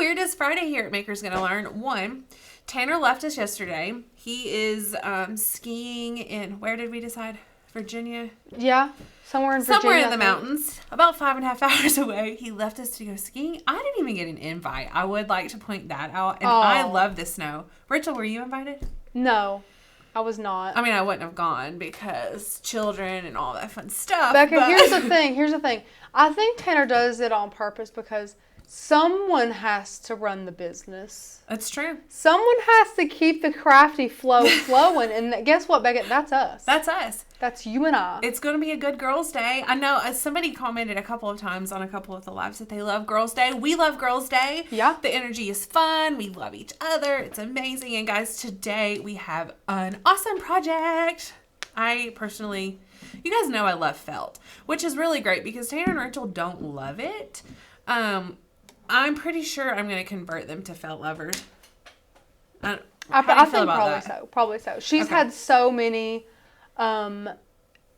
weirdest Friday here at Maker's Gonna Learn. One, Tanner left us yesterday. He is skiing in, where did we decide? Virginia? Yeah, somewhere in Virginia. Somewhere in the mountains, about 5.5 hours away. He left us to go skiing. I didn't even get an invite. I would like to point that out. And I love the snow. Rachel, were you invited? No, I was not. I mean, I wouldn't have gone because children and all that fun stuff. Becca, here's the thing. I think Tanner does it on purpose because someone has to run the business. That's true. Someone has to keep the crafty flow flowing. And guess what, Becca? That's us. That's us. That's you and I. It's going to be a good Girls' Day. I know somebody commented a couple of times on a couple of the lives that they love Girls' Day. We love Girls' Day. Yeah. The energy is fun. We love each other. It's amazing. And guys, today we have an awesome project. I personally, you guys know I love felt, which is really great because Tanner and Rachel don't love it. I'm pretty sure I'm going to convert them to felt lovers. I think probably so. She's had so many, I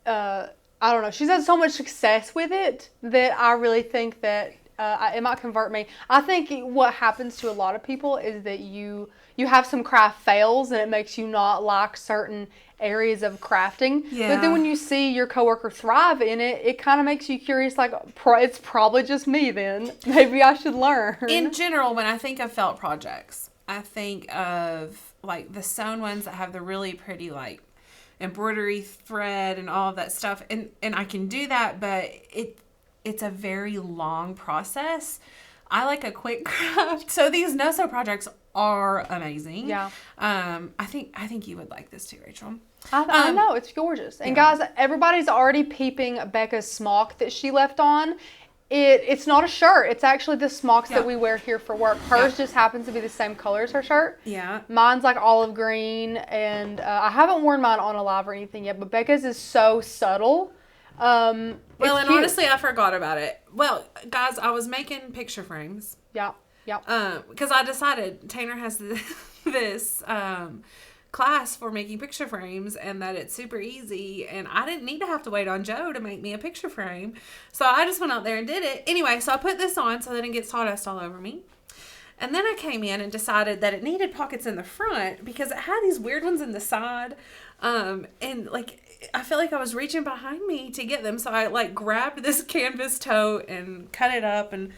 don't know. She's had so much success with it that I really think that it might convert me. I think what happens to a lot of people is that you have some craft fails and it makes you not like certain areas of crafting. Yeah. But then when you see your coworker thrive in it, it kind of makes you curious, like, it's probably just me then. Maybe I should learn. In general, when I think of felt projects, I think of like the sewn ones that have the really pretty like embroidery thread and all of that stuff. And I can do that, but it's a very long process. I like a quick craft. So these no-sew projects are amazing. Yeah. I think you would like this too, Rachel. I know, it's gorgeous. And guys, everybody's already peeping Becca's smock that she left on. It's not a shirt. It's actually the smocks that we wear here for work. Hers just happens to be the same color as her shirt. Yeah. Mine's like olive green, and I haven't worn mine on a live or anything yet, but Becca's is so subtle. And honestly, I forgot about it. Well, guys, I was making picture frames. Yeah. Because I decided Tanner has this class for making picture frames and that it's super easy, and I didn't need to have to wait on Joe to make me a picture frame. So I just went out there and did it. Anyway, so I put this on so that it didn't get sawdust all over me. And then I came in and decided that it needed pockets in the front because it had these weird ones in the side. And like, I feel like I was reaching behind me to get them. So I like grabbed this canvas tote and cut it up and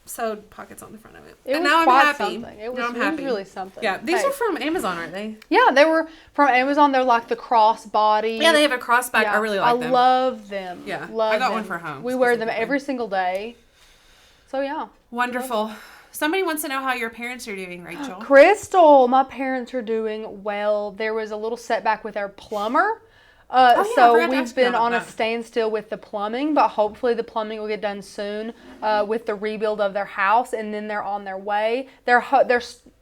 sewed pockets on the front of it. And now I'm happy. Something. It was really something. Yeah, these are from Amazon, aren't they? Yeah, they were from Amazon. They're like the crossbody. Yeah, they have a crossback. Yeah, I really like them. I love them. Yeah, I got one for home. We wear them every single day. So yeah. Wonderful. Somebody wants to know how your parents are doing, Rachel. Crystal, my parents are doing well. There was a little setback with our plumber. So we've been on a standstill with the plumbing, but hopefully the plumbing will get done soon with the rebuild of their house, and then they're on their way. Their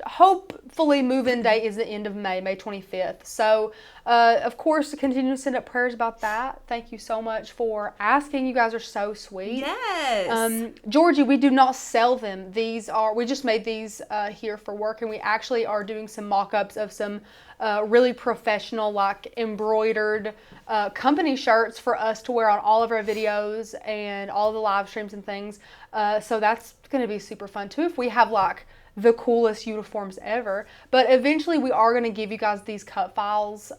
hopefully move-in date is the end of May 25th. So, of course, continue to send up prayers about that. Thank you so much for asking. You guys are so sweet. Yes. Georgie, we do not sell them. We just made these here for work, and we actually are doing some mock-ups of some really professional, like embroidered company shirts for us to wear on all of our videos and all the live streams and things. So that's going to be super fun too if we have like the coolest uniforms ever. But eventually we are going to give you guys these cut files,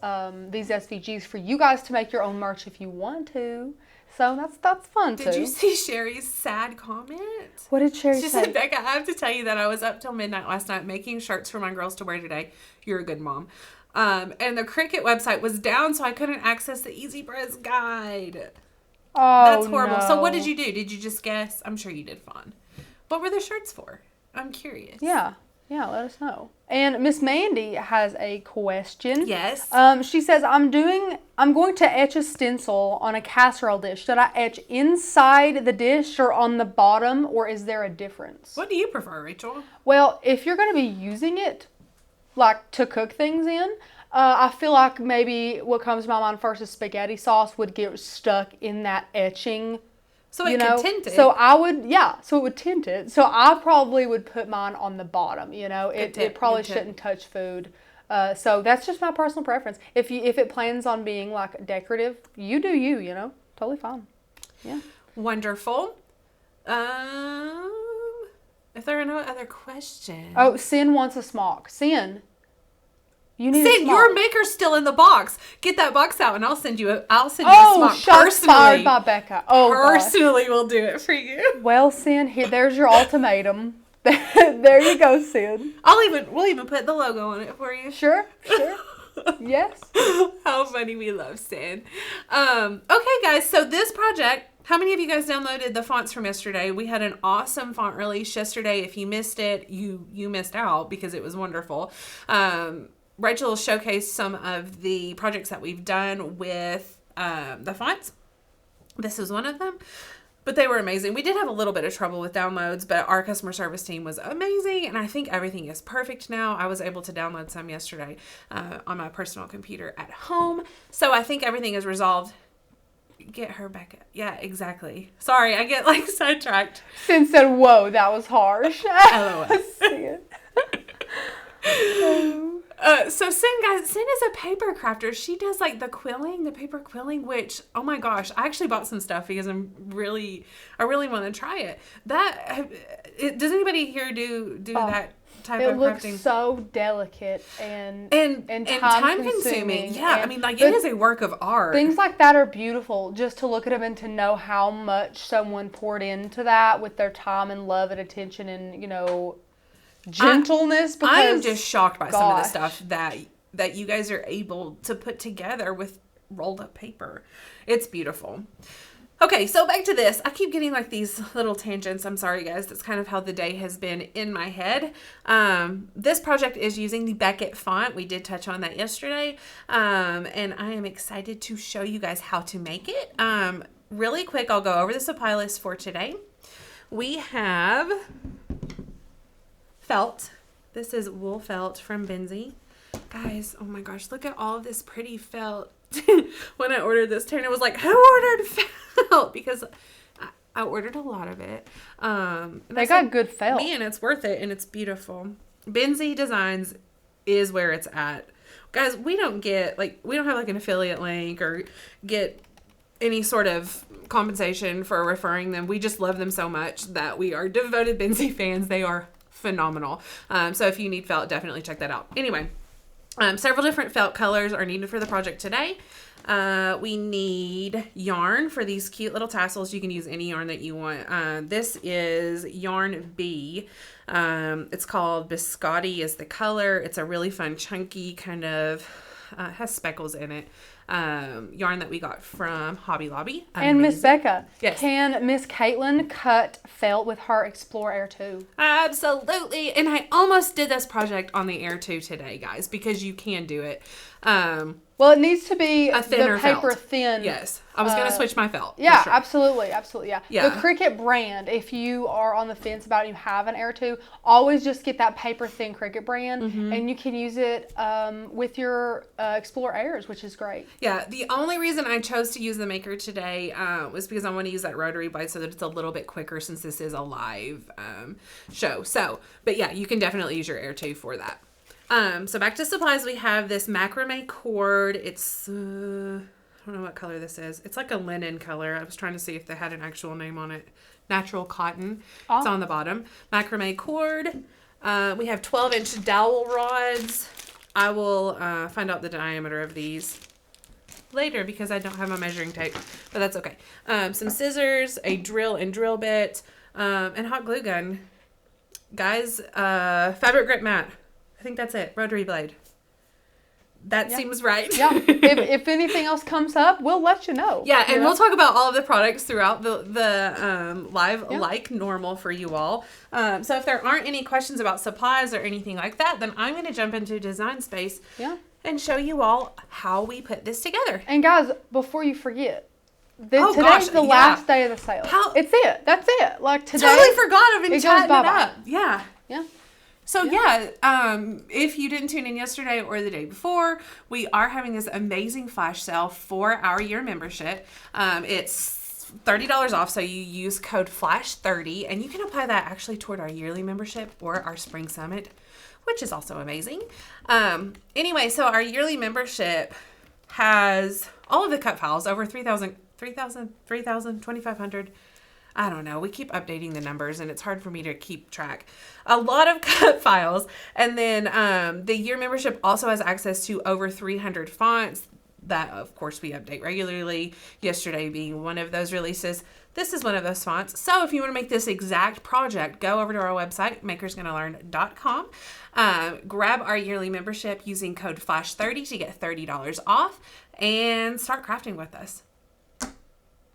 these SVGs for you guys to make your own merch if you want to. So that's fun too. Did you see Sherry's sad comment? What did Sherry say? She said, Becca, I have to tell you that I was up till midnight last night making shirts for my girls to wear today. You're a good mom. And the Cricut website was down, so I couldn't access the EasyPress guide. Oh, that's horrible. no. So what did you do? Did you just guess? I'm sure you did fun. What were the shirts for? I'm curious. Yeah, let us know. And Miss Mandy has a question. Yes. She says, I'm going to etch a stencil on a casserole dish. Should I etch inside the dish or on the bottom, or is there a difference? What do you prefer, Rachel? Well, if you're going to be using it, like to cook things in, I feel like maybe what comes to my mind first is spaghetti sauce would get stuck in that etching. So it could tint it. So it would tint it. So I probably would put mine on the bottom, It probably shouldn't touch food. So that's just my personal preference. If it plans on being like decorative, you do you, totally fine. Yeah. Wonderful. If there are no other questions. Oh, Sin wants a smock. Sin, you need a Sin, smock. your maker's still in the box. Get that box out, and I'll send you a smock shots personally. fired by Becca. Oh, personally, we'll do it for you. Well, Sin, there's your ultimatum. There you go, Sin. We'll even put the logo on it for you. Sure. Yes. How funny, we love Sin. Okay, guys, so this project, how many of you guys downloaded the fonts from yesterday? We had an awesome font release yesterday. If you missed it, you missed out because it was wonderful. Rachel showcased some of the projects that we've done with the fonts. This is one of them. But they were amazing. We did have a little bit of trouble with downloads, but our customer service team was amazing, and I think everything is perfect now. I was able to download some yesterday on my personal computer at home, so I think everything is resolved. Get her back. Yeah, exactly. Sorry, I get sidetracked. Sin said, "Whoa, that was harsh." LOL. So Sin is a paper crafter. She does the paper quilling, which, oh my gosh, I actually bought some stuff because I really want to try it. Does anybody here do that type of crafting? It looks so delicate and time consuming. Yeah, and, it is a work of art. Things like that are beautiful, just to look at them and to know how much someone poured into that with their time and love and attention and, gentleness. Because I am just shocked by some of the stuff that you guys are able to put together with rolled up paper. It's beautiful. Okay, so back to this. I keep getting these little tangents. I'm sorry, guys. That's kind of how the day has been in my head. This project is using the Beckett font. We did touch on that yesterday. And I am excited to show you guys how to make it. Really quick, I'll go over the supply list for today. We have felt. This is wool felt from Benzie. Guys, oh my gosh, look at all of this pretty felt. When I ordered this, Tanner was like, who ordered felt? Because I ordered a lot of it. They got good felt. Man, it's worth it, and it's beautiful. Benzie Designs is where it's at. Guys, we don't have an affiliate link or get any sort of compensation for referring them. We just love them so much that we are devoted Benzie fans. They are phenomenal. So if you need felt, definitely check that out. Anyway, several different felt colors are needed for the project today. We need yarn for these cute little tassels. You can use any yarn that you want. This is Yarn B. It's called Biscotti is the color. It's a really fun, chunky kind of, has speckles in it. Yarn that we got from Hobby Lobby. And Miss Becca, yes. Can Miss Caitlin cut felt with her Explore Air 2? Absolutely. And I almost did this project on the Air 2 today, guys, because you can do it. Well, it needs to be a thinner the paper felt. Thin. Yes. I was going to switch my felt. Yeah, sure. absolutely. Yeah. The Cricut brand, if you are on the fence about it, you have an Air 2, always just get that paper thin Cricut brand, and you can use it with your Explore Airs, which is great. Yeah, the only reason I chose to use the Maker today was because I want to use that rotary blade so that it's a little bit quicker since this is a live show. So, but yeah, you can definitely use your Air 2 for that. So back to supplies, we have this macrame cord. It's, I don't know what color this is. It's like a linen color. I was trying to see if they had an actual name on it. Natural cotton. Oh. It's on the bottom. Macrame cord. We have 12-inch dowel rods. I will find out the diameter of these later because I don't have my measuring tape, but that's okay. Some scissors, a drill and drill bit, and hot glue gun. Guys, fabric grip mat. I think that's it. Rotary blade. That seems right. Yeah. If anything else comes up, we'll let you know. Yeah, and we'll talk about all of the products throughout the live like normal for you all. So if there aren't any questions about supplies or anything like that, then I'm going to jump into Design Space and show you all how we put this together. And guys, before you forget, today's the last day of the sale. It's it. That's it. Like today. Totally forgot. I've been chatting it up. Yeah. Yeah. So if you didn't tune in yesterday or the day before, we are having this amazing flash sale for our year membership. It's $30 off, so you use code FLASH30, and you can apply that actually toward our yearly membership or our spring summit, which is also amazing. Anyway, so our yearly membership has all of the cut files, over 3,000, 2,500. I don't know. We keep updating the numbers and it's hard for me to keep track. A lot of cut files. And then the year membership also has access to over 300 fonts that, of course, we update regularly. Yesterday being one of those releases. This is one of those fonts. So if you want to make this exact project, go over to our website, makersgonnalearn.com. Grab our yearly membership using code FLASH30 to get $30 off and start crafting with us.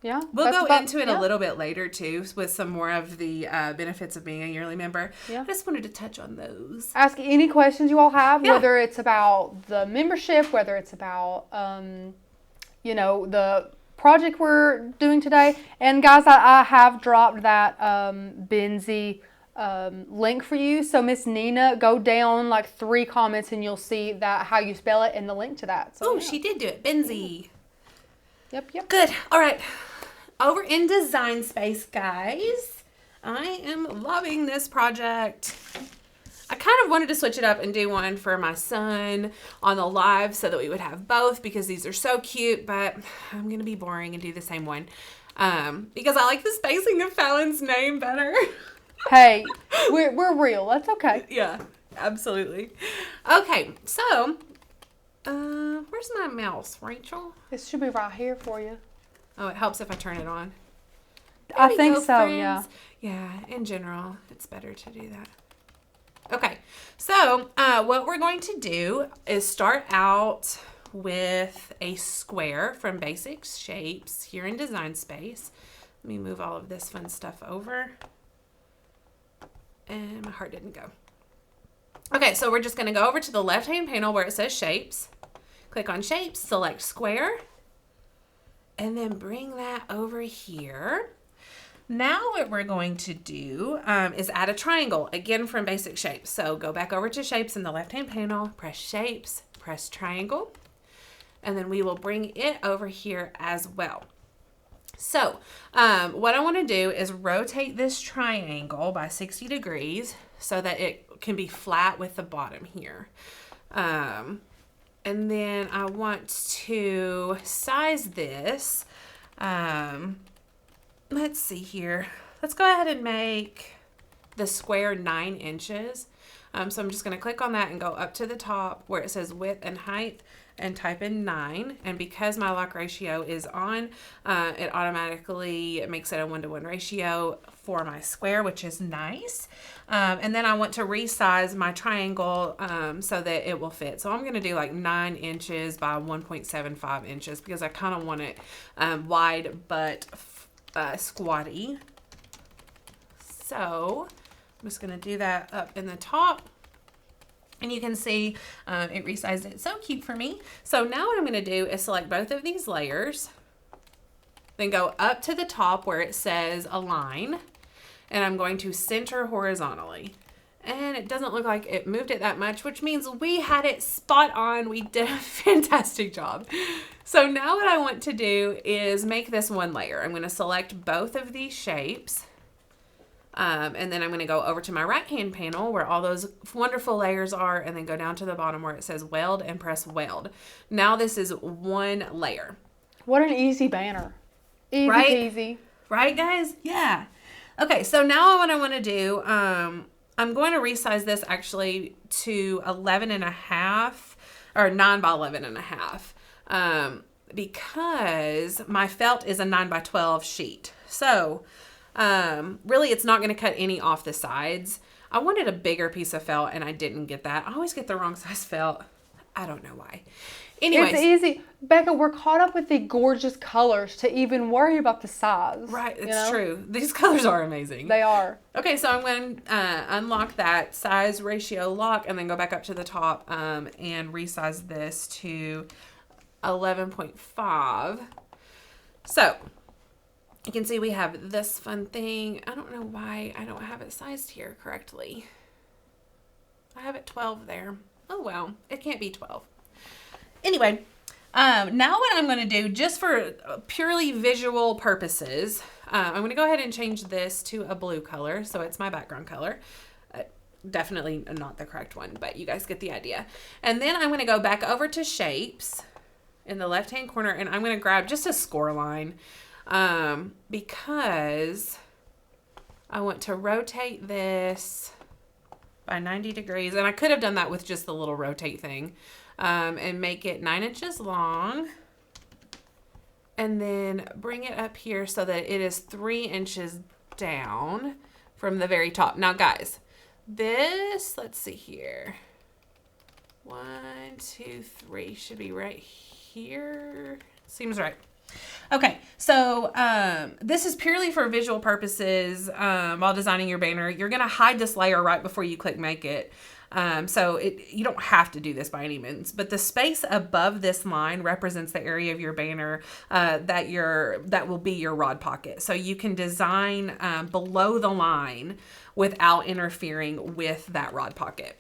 Yeah. We'll go into it a little bit later too with some more of the benefits of being a yearly member. Yeah. I just wanted to touch on those. Ask any questions you all have, whether it's about the membership, whether it's about, the project we're doing today. And guys, I have dropped that Benzie link for you. So Miss Nina, go down like 3 comments and you'll see that how you spell it and the link to that. So, she did do it. Benzie. Yep. Good. All right. Over in design space, guys. I am loving this project. I kind of wanted to switch it up and do one for my son on the live so that we would have both because these are so cute, but I'm going to be boring and do the same one because I like the spacing of Fallon's name better. Hey, we're real. That's okay. Yeah, absolutely. Okay, so where's my mouse, Rachel? This should be right here for you. Oh, it helps if I turn it on. I think so, friends. Yeah. Yeah, in general, it's better to do that. Okay, so what we're going to do is start out with a square from Basic Shapes here in Design Space. Let me move all of this fun stuff over. And my heart didn't go. Okay, so we're just going to go over to the left-hand panel where it says Shapes. Click on Shapes, select Square, and then bring that over here. Now what we're going to do is add a triangle, again from Basic Shapes. So go back over to Shapes in the left-hand panel, press Shapes, press Triangle, and then we will bring it over here as well. So what I want to do is rotate this triangle by 60 degrees so that it can be flat with the bottom here. And then I want to size this. Let's see here. Let's go ahead and make the square 9 inches. So I'm just going to click on that and go up to the top where it says width and height and type in 9. And because my lock ratio is on, it automatically makes it a 1-to-1 ratio for my square, which is nice. And then I want to resize my triangle so that it will fit. So I'm going to do like 9 inches by 1.75 inches because I kind of want it wide but squatty. So I'm just going to do that up in the top. And you can see it resized it so cute for me. So now what I'm going to do is select both of these layers. Then go up to the top where it says align. And I'm going to center horizontally. And it doesn't look like it moved it that much, which means we had it spot on. We did a fantastic job. So now what I want to do is make this one layer. I'm going to select both of these shapes. And then I'm going to go over to my right hand panel where all those wonderful layers are and then go down to the bottom where it says weld and press weld. Now this is one layer. What an easy banner. Easy peasy. Right, guys? Yeah. Okay, so now what I want to do, I'm going to resize this actually to 11.5 or 9 by 11.5 because my felt is a 9 by 12 sheet. So really it's not going to cut any off the sides. I wanted a bigger piece of felt and I didn't get that. I always get the wrong size felt. I don't know why. Anyways. It's easy. Becca, we're caught up with the gorgeous colors to even worry about the size. Right, it's true. These colors are amazing. They are. Okay, so I'm going to unlock that size ratio lock and then go back up to the top and resize this to 11.5. So you can see we have this fun thing. I don't know why I don't have it sized here correctly. I have it 12 there. Oh, well, it can't be 12. Anyway, now what I'm going to do, just for purely visual purposes, I'm going to go ahead and change this to a blue color. So it's my background color. Definitely not the correct one, but you guys get the idea. And then I'm going to go back over to shapes in the left-hand corner, and I'm going to grab just a score line because I want to rotate this by 90 degrees. And I could have done that with just the little rotate thing. And make it 9 inches long. And then bring it up here so that it is 3 inches down from the very top. Now, guys, this, let's see here. 1, 2, 3 should be right here. Seems right. Okay, so this is purely for visual purposes while designing your banner. You're going to hide this layer right before you click make it. So you don't have to do this by any means, but the space above this line represents the area of your banner that will be your rod pocket. So you can design below the line without interfering with that rod pocket.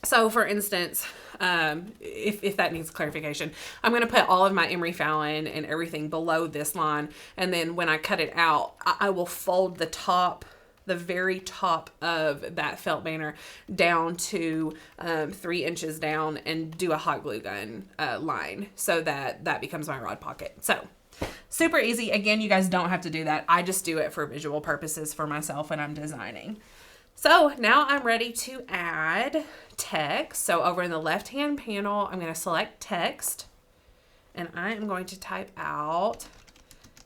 So for instance, if that needs clarification, I'm going to put all of my emery Fallon and everything below this line. And then when I cut it out, I will fold the very top of that felt banner down to 3 inches down and do a hot glue gun line so that becomes my rod pocket. So super easy. Again, you guys don't have to do that. I just do it for visual purposes for myself when I'm designing. So now I'm ready to add text. So over in the left-hand panel, I'm going to select text and I am going to type out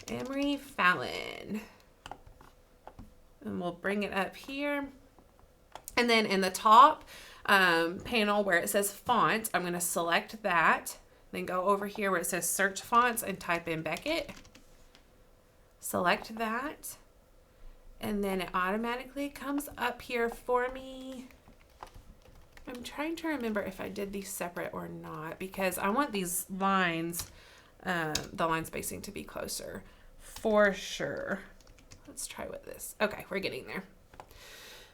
Emery Fallon. And we'll bring it up here. And then in the top panel where it says font, I'm going to select that. Then go over here where it says search fonts and type in Beckett. Select that. And then it automatically comes up here for me. I'm trying to remember if I did these separate or not because I want these lines, the line spacing to be closer for sure. Let's try with this. Okay, we're getting there.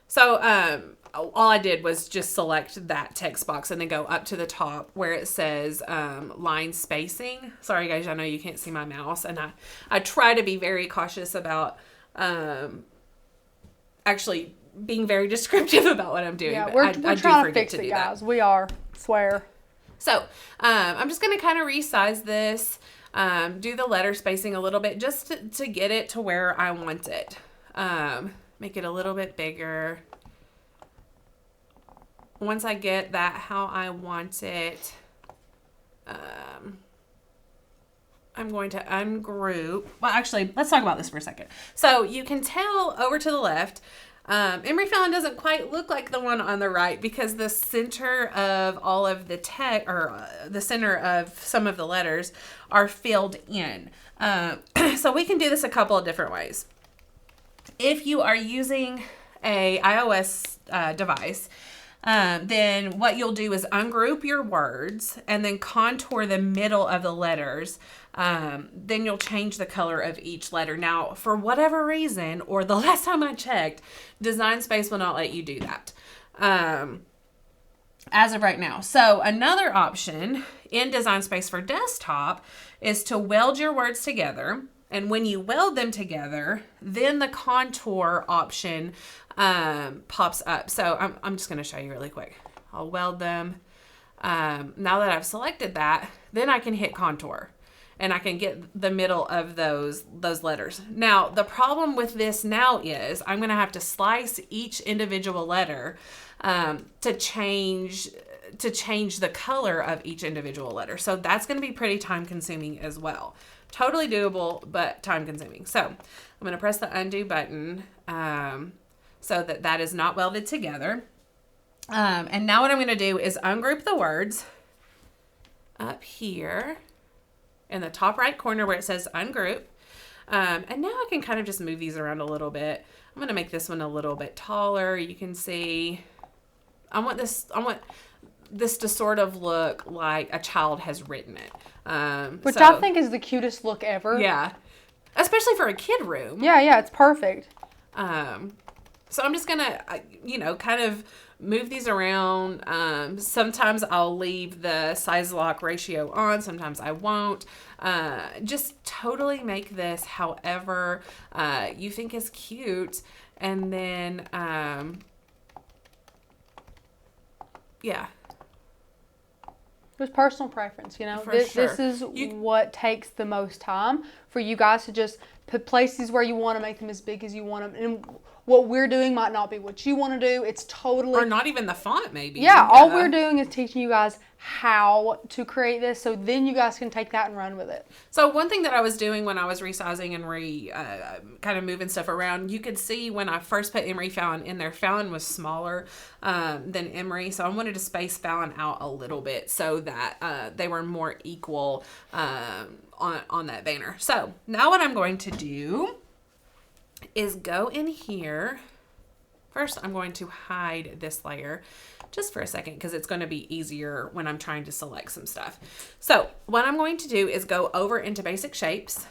So all I did was just select that text box and then go up to the top where it says line spacing. Sorry guys, I know you can't see my mouse, and I try to be very cautious about actually being very descriptive about what I'm doing. Yeah, but we're I trying do to fix to it, do guys. that. We are, swear. So I'm just going to kind of resize this, do the letter spacing a little bit just to get it to where I want it. Make it a little bit bigger. Once I get that how I want it, I'm going to ungroup. Well, actually, let's talk about this for a second. So you can tell over to the left, Emery Fallon doesn't quite look like the one on the right because the center of all of the text, or the center of some of the letters, are filled in. So we can do this a couple of different ways. If you are using a iOS device, then what you'll do is ungroup your words and then contour the middle of the letters. Then you'll change the color of each letter. Now, for whatever reason, or the last time I checked, Design Space will not let you do that as of right now. So another option in Design Space for desktop is to weld your words together. And when you weld them together, then the contour option pops up. So I'm just going to show you really quick. I'll weld them. Now that I've selected that, then I can hit contour and I can get the middle of those letters. Now, the problem with this now is I'm going to have to slice each individual letter to change the color of each individual letter. So that's going to be pretty time consuming as well. Totally doable, but time consuming. So I'm going to press the undo button so that is not welded together. And now what I'm going to do is ungroup the words up here in the top right corner where it says ungroup. And now I can kind of just move these around a little bit. I'm going to make this one a little bit taller. You can see I want this to sort of look like a child has written it. Which I think is the cutest look ever. Yeah. Especially for a kid room. Yeah, it's perfect. So I'm just going to, kind of move these around. Sometimes I'll leave the size lock ratio on. Sometimes I won't. Just totally make this however you think is cute. And then, yeah. There's personal preference, This is what takes the most time for you guys to just place these where you want to, make them as big as you want them. And what we're doing might not be what you want to do. It's totally... Or not even the font, maybe. Yeah, all we're doing is teaching you guys how to create this, so then you guys can take that and run with it. So one thing that I was doing when I was resizing and kind of moving stuff around, you could see when I first put Emery Fallon in there, Fallon was smaller than Emery, so I wanted to space Fallon out a little bit so that they were more equal on that banner. So now what I'm going to do is go in here. First, I'm going to hide this layer just for a second because it's going to be easier when I'm trying to select some stuff. So what I'm going to do is go over into basic shapes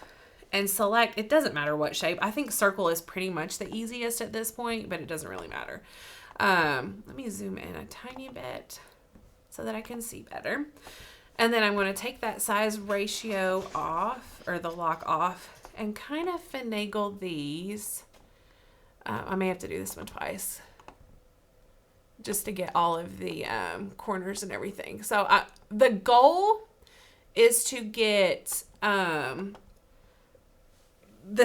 and select, it doesn't matter what shape. I think circle is pretty much the easiest at this point, but it doesn't really matter. Let me zoom in a tiny bit so that I can see better. And then I'm going to take that size ratio off, or the lock off, and kind of finagle these. I may have to do this one twice just to get all of the corners and everything. So the goal is to get the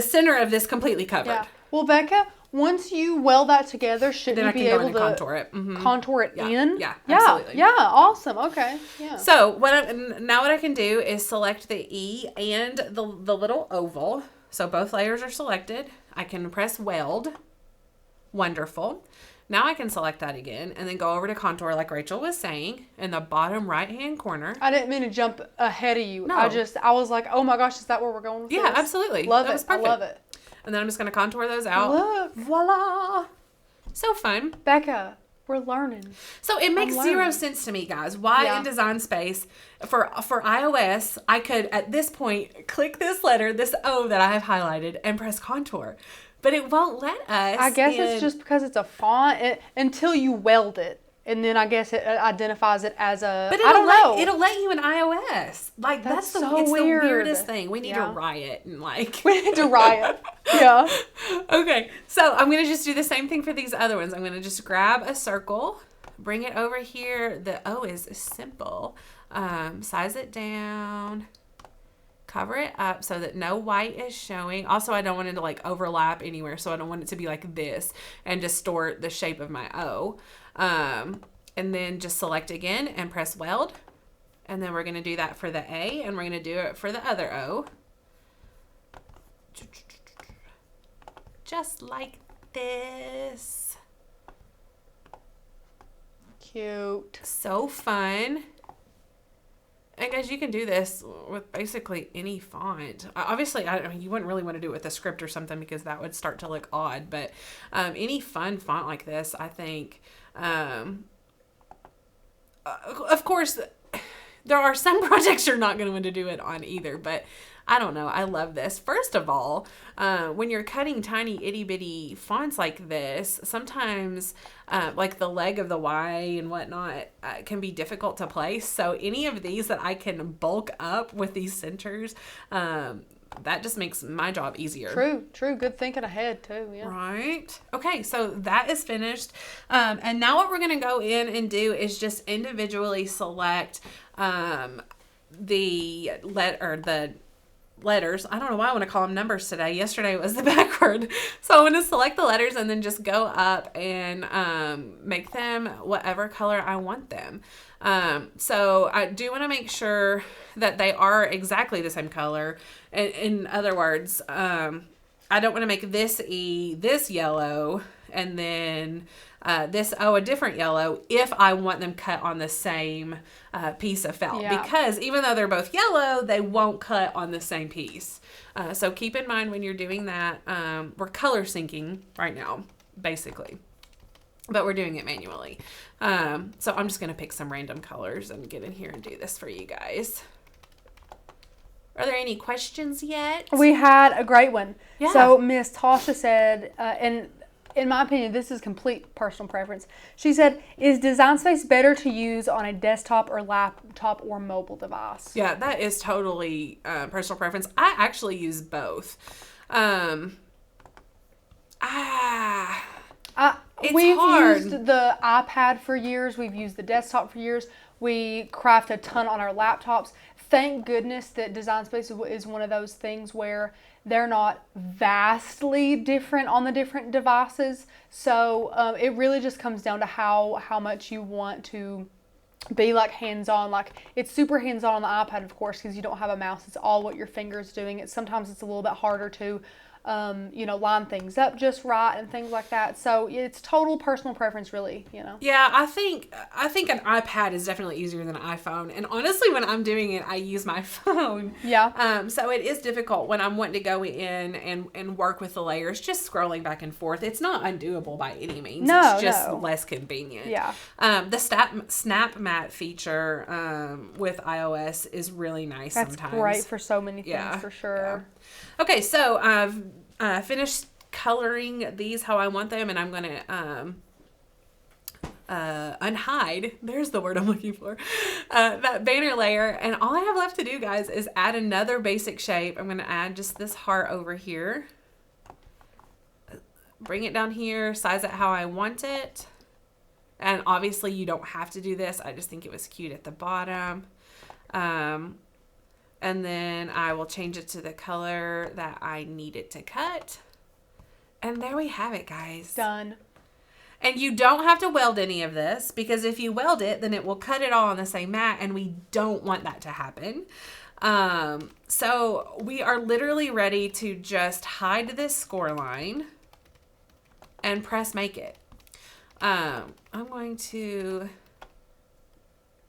center of this completely covered. Yeah. Well, Becca, once you weld that together, shouldn't you be able to contour it? Mm-hmm. Contour it in? Yeah, absolutely. Yeah, awesome. Okay. Yeah. So what I can do is select the E and the little oval. So both layers are selected. I can press weld. Wonderful. Now I can select that again and then go over to contour like Rachel was saying in the bottom right hand corner. I didn't mean to jump ahead of you. No. I was like, oh my gosh, is that where we're going with Yeah, this? absolutely. Love That it. was perfect. I love it. And then I'm just going to contour those out. Look. Voila. So fun. Becca, we're learning. So it makes zero sense to me, guys. Why in Design Space for iOS, I could at this point click this letter, this O that I have highlighted, and press contour. But it won't let us. I guess it's just because it's a font until you weld it. And then I guess it identifies it as a. But I don't know. It'll let you in iOS. Like it's so the weird. weirdest thing. We need to riot and like. We need to riot. Yeah. Okay, so I'm gonna just do the same thing for these other ones. I'm gonna just grab a circle, bring it over here. The O is simple. Size it down. Cover it up so that no white is showing. Also, I don't want it to like overlap anywhere, so I don't want it to be like this and distort the shape of my O. And then just select again and press weld. And then we're going to do that for the A, and we're going to do it for the other O. Just like this. Cute. So fun. And guys, you can do this with basically any font. Obviously, I mean, you wouldn't really want to do it with a script or something because that would start to look odd. But any fun font like this, I think, of course, there are some projects you're not going to want to do it on either. But I don't know. I love this. First of all, when you're cutting tiny itty bitty fonts like this, sometimes like the leg of the Y and whatnot can be difficult to place. So any of these that I can bulk up with these centers, that just makes my job easier. True. Good thinking ahead too. Yeah. Right. Okay. So that is finished. And now what we're going to go in and do is just individually select the letters. I don't know why I want to call them numbers today. Yesterday was the backward. So I'm going to select the letters and then just go up and make them whatever color I want them. So I do want to make sure that they are exactly the same color. In other words, I don't want to make this E this yellow and then this O a different yellow if I want them cut on the same piece of felt. Yeah. Because even though they're both yellow, they won't cut on the same piece. So keep in mind when you're doing that, we're color syncing right now, basically. But we're doing it manually. So I'm just going to pick some random colors and get in here and do this for you guys. Are there any questions yet? We had a great one. Yeah. So Miss Tasha said, and in my opinion, this is complete personal preference. She said, is Design Space better to use on a desktop or laptop or mobile device? Yeah, that is totally personal preference. I actually use both. We've hard. used the iPad for years. We've used the desktop for years. We craft a ton on our laptops. Thank goodness that Design Space is one of those things where they're not vastly different on the different devices. So it really just comes down to how much you want to be like hands-on. Like it's super hands-on on the iPad, of course, because you don't have a mouse. It's all what your finger's doing. Sometimes it's a little bit harder to line things up just right and things like that. So it's total personal preference, really, Yeah, I think an iPad is definitely easier than an iPhone. And honestly, when I'm doing it, I use my phone. Yeah. So it is difficult when I'm wanting to go in and work with the layers, just scrolling back and forth. It's not undoable by any means. No, it's just no. less convenient. Yeah. The snap mat feature with iOS is really nice. That's sometimes. great for so many things, for sure. Yeah. Okay, so I've finished coloring these how I want them, and I'm going to unhide, there's the word I'm looking for, that banner layer. And all I have left to do, guys, is add another basic shape. I'm going to add just this heart over here. Bring it down here, size it how I want it. And obviously you don't have to do this. I just think it was cute at the bottom. And then I will change it to the color that I need it to cut. And there we have it, guys. Done. And you don't have to weld any of this, because if you weld it, then it will cut it all on the same mat, and we don't want that to happen. So we are literally ready to just hide this score line and press make it. I'm going to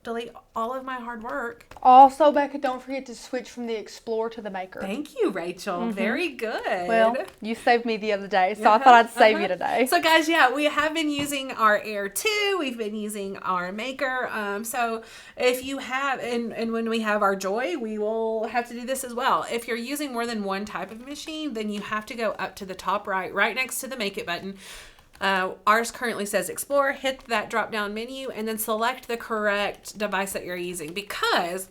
delete all of my hard work. Also, Becca, don't forget to switch from the Explorer to the Maker. Thank you, Rachel. Very good. Well, you saved me the other day, so I thought I'd save you today. So, guys, yeah, we have been using our Air 2. We've been using our Maker. So, if you have, and when we have our Joy, we will have to do this as well. If you're using more than one type of machine, then you have to go up to the top right next to the Make It button. Ours currently says Explorer. Hit that drop down menu and then select the correct device that you're using, because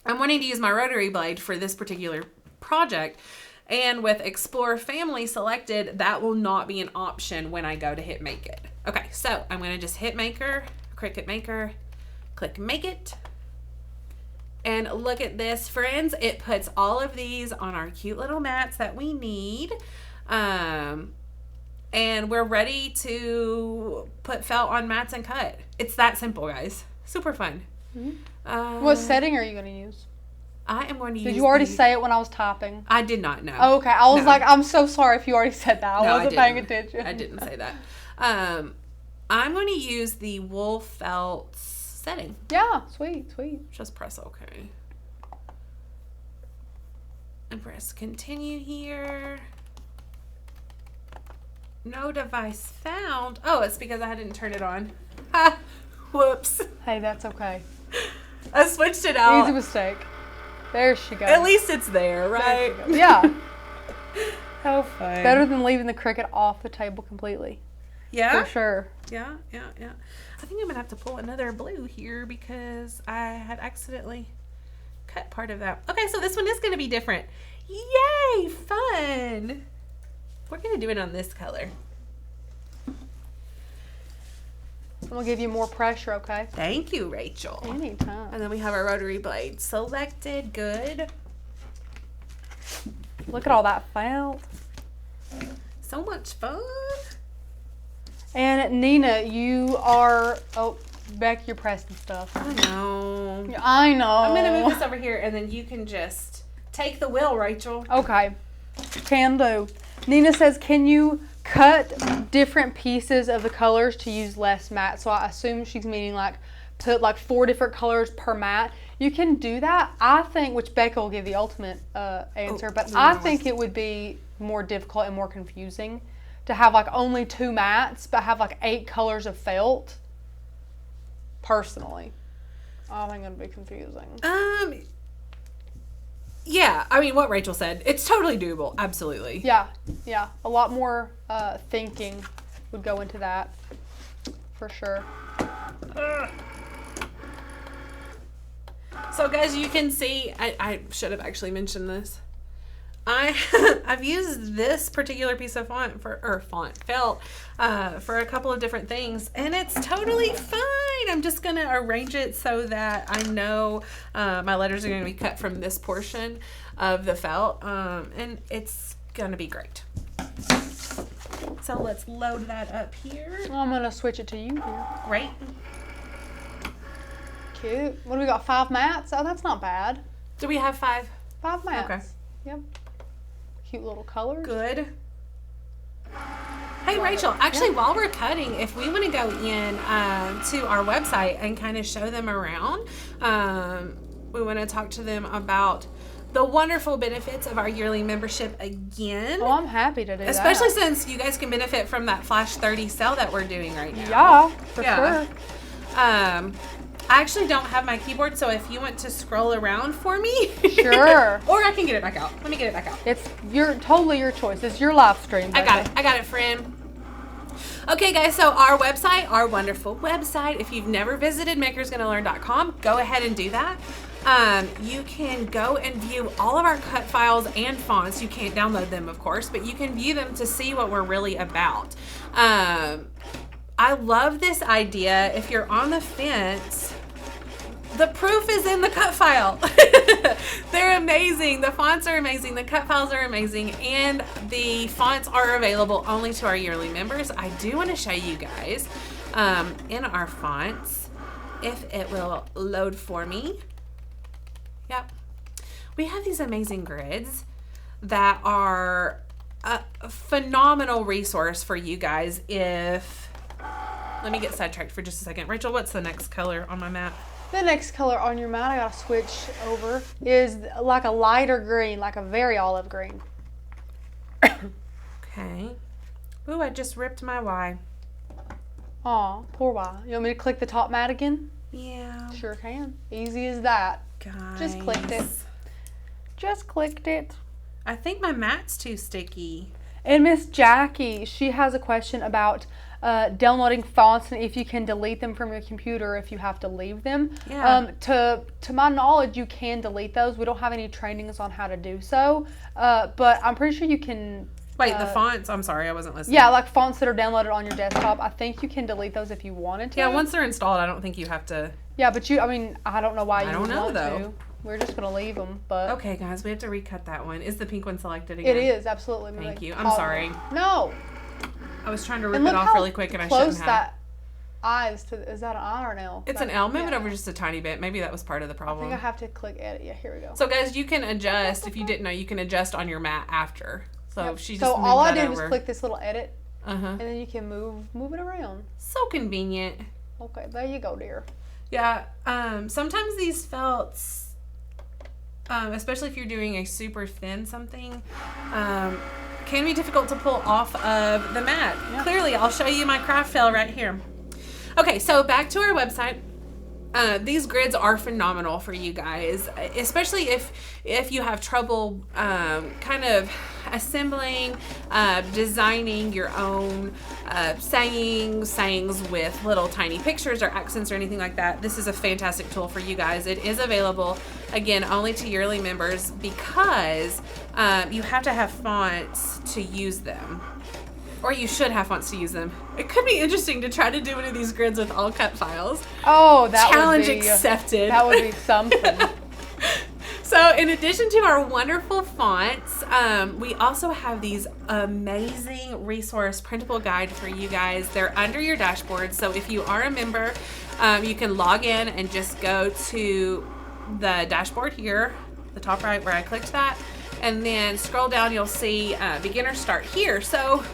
I'm wanting to use my rotary blade for this particular project, and with Explorer Family selected, that will not be an option when I go to hit Make It. Okay, so I'm going to just hit Maker, Cricut Maker, click Make It, and look at this, friends. It puts all of these on our cute little mats that we need. And we're ready to put felt on mats and cut. It's that simple, guys. Super fun. Mm-hmm. What setting are you going to use? I am going to use. Did you already say it when I was typing? I did not know. Oh, okay. I was like, I'm so sorry if you already said that. I wasn't paying attention. I didn't say that. I'm going to use the wool felt setting. Yeah, sweet. Just press OK. And press continue here. No device found. Oh, it's because I didn't turn it on. Ha! Whoops. Hey, that's okay. I switched it out. Easy mistake. There she goes. At least it's there, right? There yeah. How fun. Better than leaving the Cricut off the table completely. Yeah? For sure. Yeah. I think I'm going to have to pull another blue here because I had accidentally cut part of that. Okay, so this one is going to be different. Yay! Fun! We're going to do it on this color. I'm going to give you more pressure, okay? Thank you, Rachel. Anytime. And then we have our rotary blade selected. Good. Look at all that felt. So much fun. And Nina, you are... Oh, Beck, you're pressing stuff. I know. I know. I'm going to move this over here, and then you can just take the wheel, Rachel. Okay. Can do. Nina says, can you cut different pieces of the colors to use less mat? So I assume she's meaning like put like 4 different colors per mat. You can do that. I think, which Becca will give the ultimate answer, but I think it would be more difficult and more confusing to have like only 2 mats, but have like 8 colors of felt. Personally, I think it'd be confusing. Yeah, I mean, what Rachel said, it's totally doable. Absolutely. Yeah. A lot more thinking would go into that, for sure. So, guys, you can see, I should have actually mentioned this. I've used this particular piece of felt for a couple of different things, and it's totally fine. I'm just gonna arrange it so that I know my letters are gonna be cut from this portion of the felt, and it's gonna be great. So let's load that up here. I'm gonna switch it to you here. Great. Cute. What do we got? 5 mats? Oh, that's not bad. Do we have 5? 5 mats. Okay. Yep. Cute little colors. Good. Hey, Rachel, actually, while we're cutting, if we want to go in to our website and kind of show them around, we want to talk to them about the wonderful benefits of our yearly membership again. Oh, I'm happy to do Especially that. since you guys can benefit from that Flash 30 sale that we're doing right now. Yeah, for sure. I actually don't have my keyboard, so if you want to scroll around for me. Sure. Or I can get it back out. Let me get it back out. It's totally your choice. It's your live stream. I got it, friend. Okay, guys, so our website, our wonderful website, if you've never visited makersgonnalearn.com, go ahead and do that. You can go and view all of our cut files and fonts. You can't download them, of course, but you can view them to see what we're really about. I love this idea. If you're on the fence, the proof is in the cut file. They're amazing. The fonts are amazing. The cut files are amazing. And the fonts are available only to our yearly members. I do want to show you guys in our fonts, if it will load for me. Yep. We have these amazing grids that are a phenomenal resource for you guys if... Let me get sidetracked for just a second. Rachel, what's the next color on my mat? The next color on your mat, I gotta switch over, is like a lighter green, like a very olive green. Okay. Ooh, I just ripped my Y. Aw, poor Y. You want me to click the top mat again? Yeah. Sure can. Easy as that. Guys. Just clicked it. Just clicked it. I think my mat's too sticky. And Miss Jackie, she has a question about downloading fonts and if you can delete them from your computer if you have to leave them. Yeah. To my knowledge, you can delete those. We don't have any trainings on how to do so, but I'm pretty sure you can. Wait, the fonts? I'm sorry, I wasn't listening. Yeah, like fonts that are downloaded on your desktop. I think you can delete those if you wanted to. Yeah, once they're installed, I don't think you have to. Yeah, but I don't know why you don't know, want though. to. We're just going to leave them, but. Okay, guys, we have to recut that one. Is the pink one selected again? It is, absolutely. Thank you. I'm sorry. No. I was trying to rip it off really quick and I shouldn't have. Close that I is to, is that an I or an L? It's an L. Move it over just a tiny bit. Maybe that was part of the I problem. think I have to click edit. Yeah, here we go. So guys, you can adjust. If you didn't know, you can adjust on your mat after. So Yep. if she just so moved all I that did over. was click this little edit, Uh-huh. and then you can move it around. So convenient. Okay, there you go, dear. Yeah. Sometimes these felts, especially if you're doing a super thin something, can be difficult to pull off of the mat. Yep. Clearly, I'll show you my craft fail right here. Okay, so back to our website. These grids are phenomenal for you guys, especially if you have trouble kind of assembling, designing your own sayings with little tiny pictures or accents or anything like that. This is a fantastic tool for you guys. It is available, again, only to yearly members because you have to have fonts to use them. Or you should have fonts to use them. It could be interesting to try to do one of these grids with all cut files. Oh, that Challenge would be, accepted. That would be something. So in addition to our wonderful fonts, we also have these amazing resource printable guide for you guys. They're under your dashboard. So if you are a member, you can log in and just go to the dashboard here, the top right where I clicked that, and then scroll down, you'll see beginner start here. So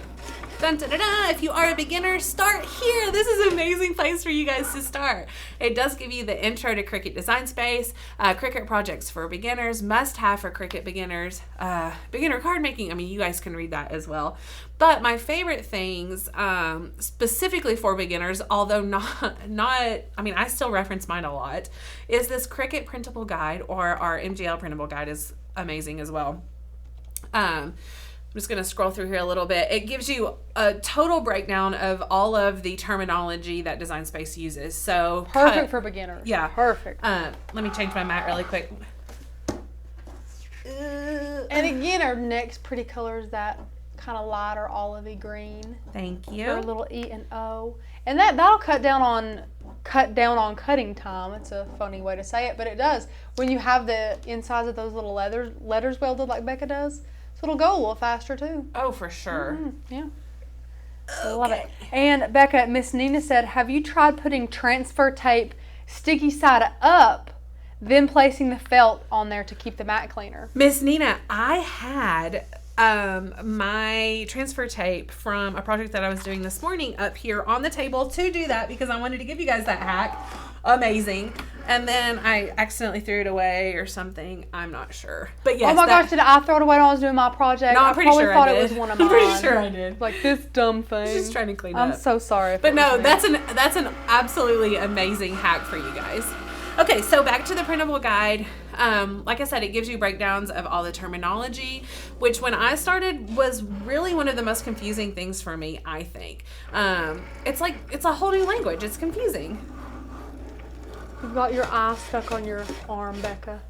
dun, dun, dun, dun. If you are a beginner, start here. This is an amazing place for you guys to start. It does give you the intro to Cricut Design Space, Cricut projects for beginners, must have for Cricut beginners, beginner card making. I mean, you guys can read that as well. But my favorite things, specifically for beginners, although not, I mean, I still reference mine a lot, is this Cricut printable guide, or our MGL printable guide is amazing as well. I'm just going to scroll through here a little bit. It gives you a total breakdown of all of the terminology that Design Space uses. So Perfect for beginners. Yeah. Perfect. Let me change my mat really quick. And And again, our next pretty color is that kind of lighter olivey green. Thank you. For a little E and O. And that'll cut down on cutting time. It's a funny way to say it, but it does. When you have the insides of those little letters welded like Becca does, so it'll go a little faster too. Oh, for sure. Yeah. I love it. And Becca, Miss Nina said, have you tried putting transfer tape sticky side up, then placing the felt on there to keep the mat cleaner? Miss Nina, I had my transfer tape from a project that I was doing this morning up here on the table to do that because I wanted to give you guys that hack. Amazing. And then I accidentally threw it away or something. I'm not sure. But yes. Oh my gosh, did I throw it away when I was doing my project? No, I'm pretty sure I did. It was one of mine. I'm pretty sure I did. Like this dumb thing. Just trying to clean it up. I'm so sorry. But no, that's an absolutely amazing hack for you guys. Okay, so back to the printable guide. Like I said, it gives you breakdowns of all the terminology, which when I started was really one of the most confusing things for me, I think. It's a whole new language. It's confusing. You've got your eye stuck on your arm, Becca.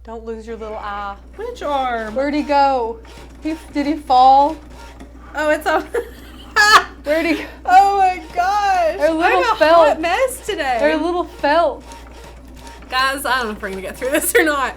Don't lose your little eye. Which arm? Where'd he go? Did he fall? Oh, it's on. Where'd he go? Oh my gosh. Their little I'm a felt. hot mess today. Their little felt. Guys, I don't know if we're going to get through this or not.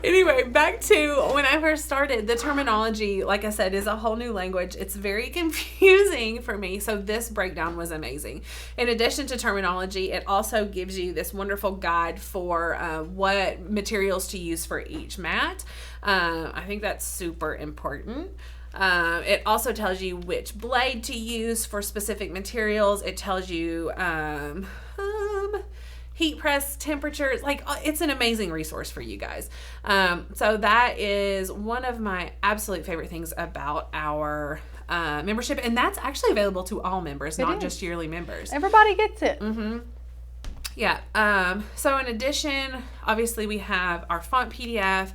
Anyway, back to when I first started. The terminology, like I said, is a whole new language. It's very confusing for me. So this breakdown was amazing. In addition to terminology, it also gives you this wonderful guide for what materials to use for each mat. I think that's super important. It also tells you which blade to use for specific materials. It tells you heat press temperatures. Like, it's an amazing resource for you guys. So that is one of my absolute favorite things about our membership, and that's actually available to all members, not just yearly members. Everybody gets it. Mm-hmm. Yeah. So in addition, obviously we have our font PDF,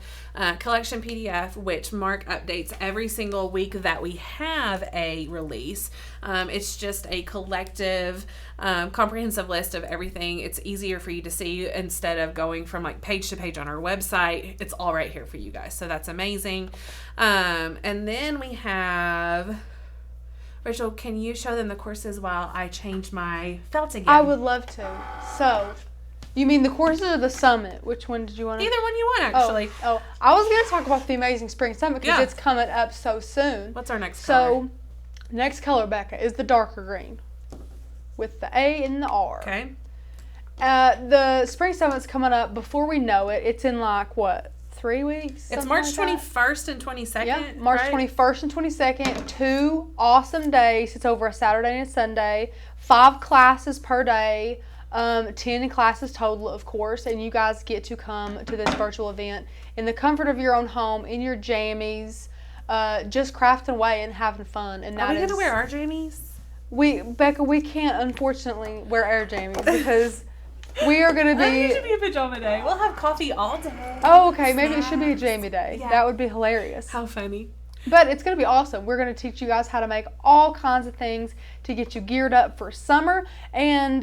collection PDF, which Mark updates every single week that we have a release. It's just a collective, comprehensive list of everything. It's easier for you to see instead of going from like page to page on our website. It's all right here for you guys. So that's amazing. And then we have... Rachel, can you show them the courses while I change my felt again? I would love to. So, you mean the courses or the summit? Which one did you want to? Either one you want, actually. Oh, I was going to talk about the Amazing Spring Summit because it's coming up so soon. What's our next color? So, next color, Becca, is the darker green with the A and the R. Okay. The Spring Summit's coming up before we know it. It's in like, what, 3 weeks? It's March 21st and 22nd. Yeah, March 21st and 22nd. 2 awesome days. It's over a Saturday and a Sunday. 5 classes per day. 10 classes total, of course. And you guys get to come to this virtual event in the comfort of your own home, in your jammies, just crafting away and having fun. And are we going to wear our jammies? Becca, we can't, unfortunately, wear our jammies because... We are going to be... I think it should be a pajama day. We'll have coffee all day. Oh, okay. Maybe it should be a jammy day. Yeah. That would be hilarious. How funny. But it's going to be awesome. We're going to teach you guys how to make all kinds of things to get you geared up for summer. And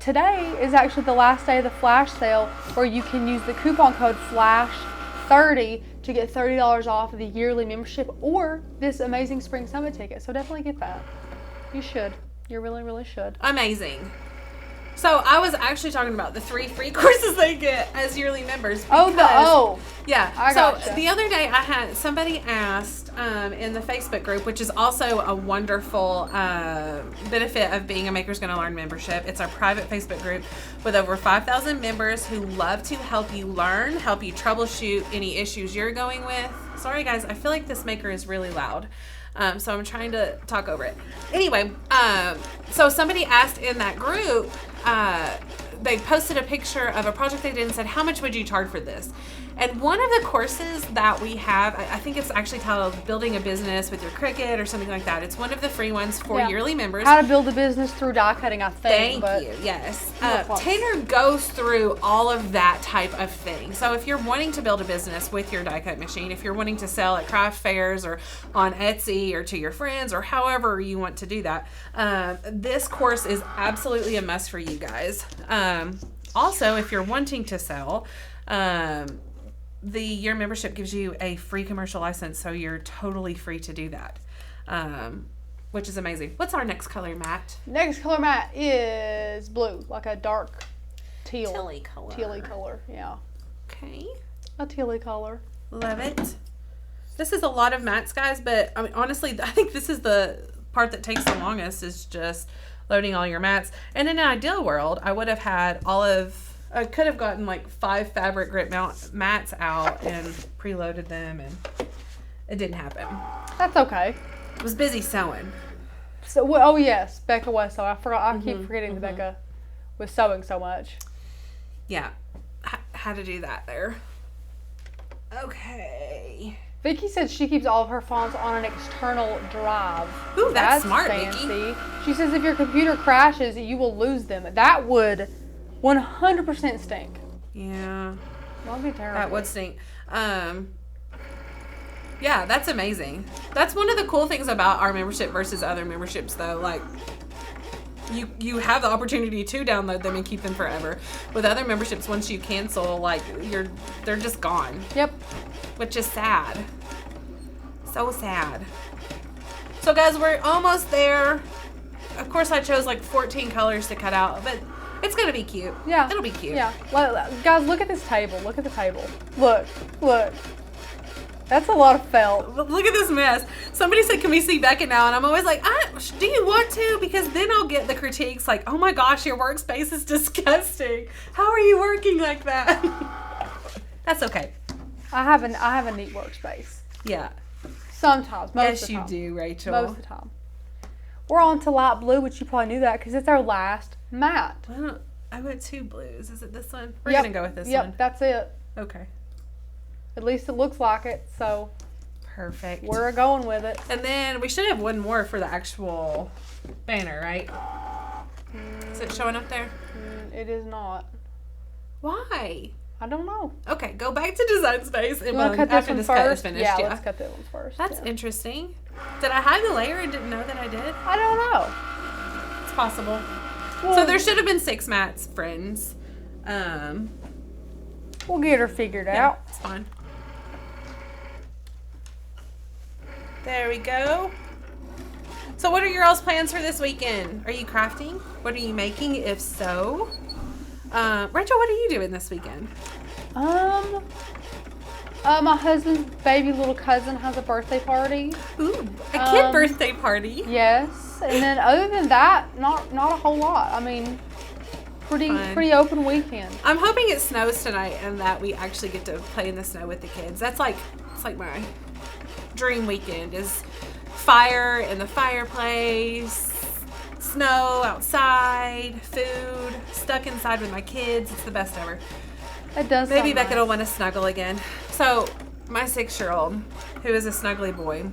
today is actually the last day of the flash sale where you can use the coupon code FLASH30 to get $30 off of the yearly membership or this Amazing Spring Summit ticket. So definitely get that. You should. You really, really should. Amazing. So I was actually talking about the 3 free courses they get as yearly members. Yeah. So the other day I had somebody asked in the Facebook group, which is also a wonderful benefit of being a Makers Gonna Learn membership. It's our private Facebook group with over 5,000 members who love to help you learn, help you troubleshoot any issues you're going with. Sorry guys, I feel like this maker is really loud. So I'm trying to talk over it. Anyway, so somebody asked in that group, they posted a picture of a project they did and said, how much would you charge for this? And one of the courses that we have, I think it's actually titled Building a Business with Your Cricut or something like that. It's one of the free ones for yearly members. How to build a business through die cutting, I think. Thank you, yes. Tanner goes through all of that type of thing. So if you're wanting to build a business with your die cut machine, if you're wanting to sell at craft fairs or on Etsy or to your friends or however you want to do that, this course is absolutely a must for you guys. Also, if you're wanting to sell, the year membership gives you a free commercial license, so you're totally free to do that, which is amazing. What's our next color, Matt? Next color, Matt, is blue, like a dark teal. Tealy color. Tealy color, yeah. Okay. A tealy color. Love it. This is a lot of mats, guys, but I mean, honestly, I think this is the part that takes the longest, is just loading all your mats. And in an ideal world, I would have had I could have gotten like 5 fabric grip mats out and preloaded them, and it didn't happen. That's okay. I was busy sewing. So, oh yes, Becca was sewing. I forgot. I keep forgetting that Becca was sewing so much. Yeah, had to do that there. Okay. Vicky said she keeps all of her fonts on an external drive. Ooh, that's smart, fancy. Vicky. She says if your computer crashes, you will lose them. That would 100% stink. Yeah. That would be terrible. That would stink. Yeah, that's amazing. That's one of the cool things about our membership versus other memberships, though. Like, you have the opportunity to download them and keep them forever. With other memberships, once you cancel, like, they're just gone. Yep. Which is sad. So sad. So, guys, we're almost there. Of course, I chose like 14 colors to cut out, but it's gonna be cute. Yeah. It'll be cute. Yeah. Guys, look at this table. Look at the table. Look. That's a lot of felt. Look at this mess. Somebody said, can we see Becca now? And I'm always like, do you want to? Because then I'll get the critiques like, oh my gosh, your workspace is disgusting. How are you working like that? That's okay. I have a neat workspace. Yeah. Sometimes. Most Yes, of the you time. do, Rachel. Most of the time. We're on to light blue, which you probably knew that because it's our last matte. Well, I went 2 blues. Is it this one? We're Yep. going to go with this Yep, one. that's it. Okay. At least it looks like it, so Perfect. we're going with it. And then we should have one more for the actual banner, right? Is it showing up there? It is not. Why? I don't know. Okay, go back to design space and You want to cut this after one this first? cut is finished. Yeah, Yeah, let's cut that one first. That's yeah. interesting. Did I hide the layer and didn't know that I did? I don't know. It's possible. Well, So there should have been 6 mats, friends. we'll get her figured Yeah, out. it's fine. There we go. So what are your all's plans for this weekend? Are you crafting? What are you making? If so, Rachel, what are you doing this weekend? My husband's baby little cousin has a birthday party. Ooh, a kid birthday party. Yes, and then other than that, not a whole lot. I mean, pretty open weekend. I'm hoping it snows tonight and that we actually get to play in the snow with the kids. It's like my dream weekend is fire in the fireplace, snow outside, food, stuck inside with my kids. It's the best ever. It does. Maybe sound Becca nice. will want to snuggle again. So my 6-year-old, who is a snuggly boy,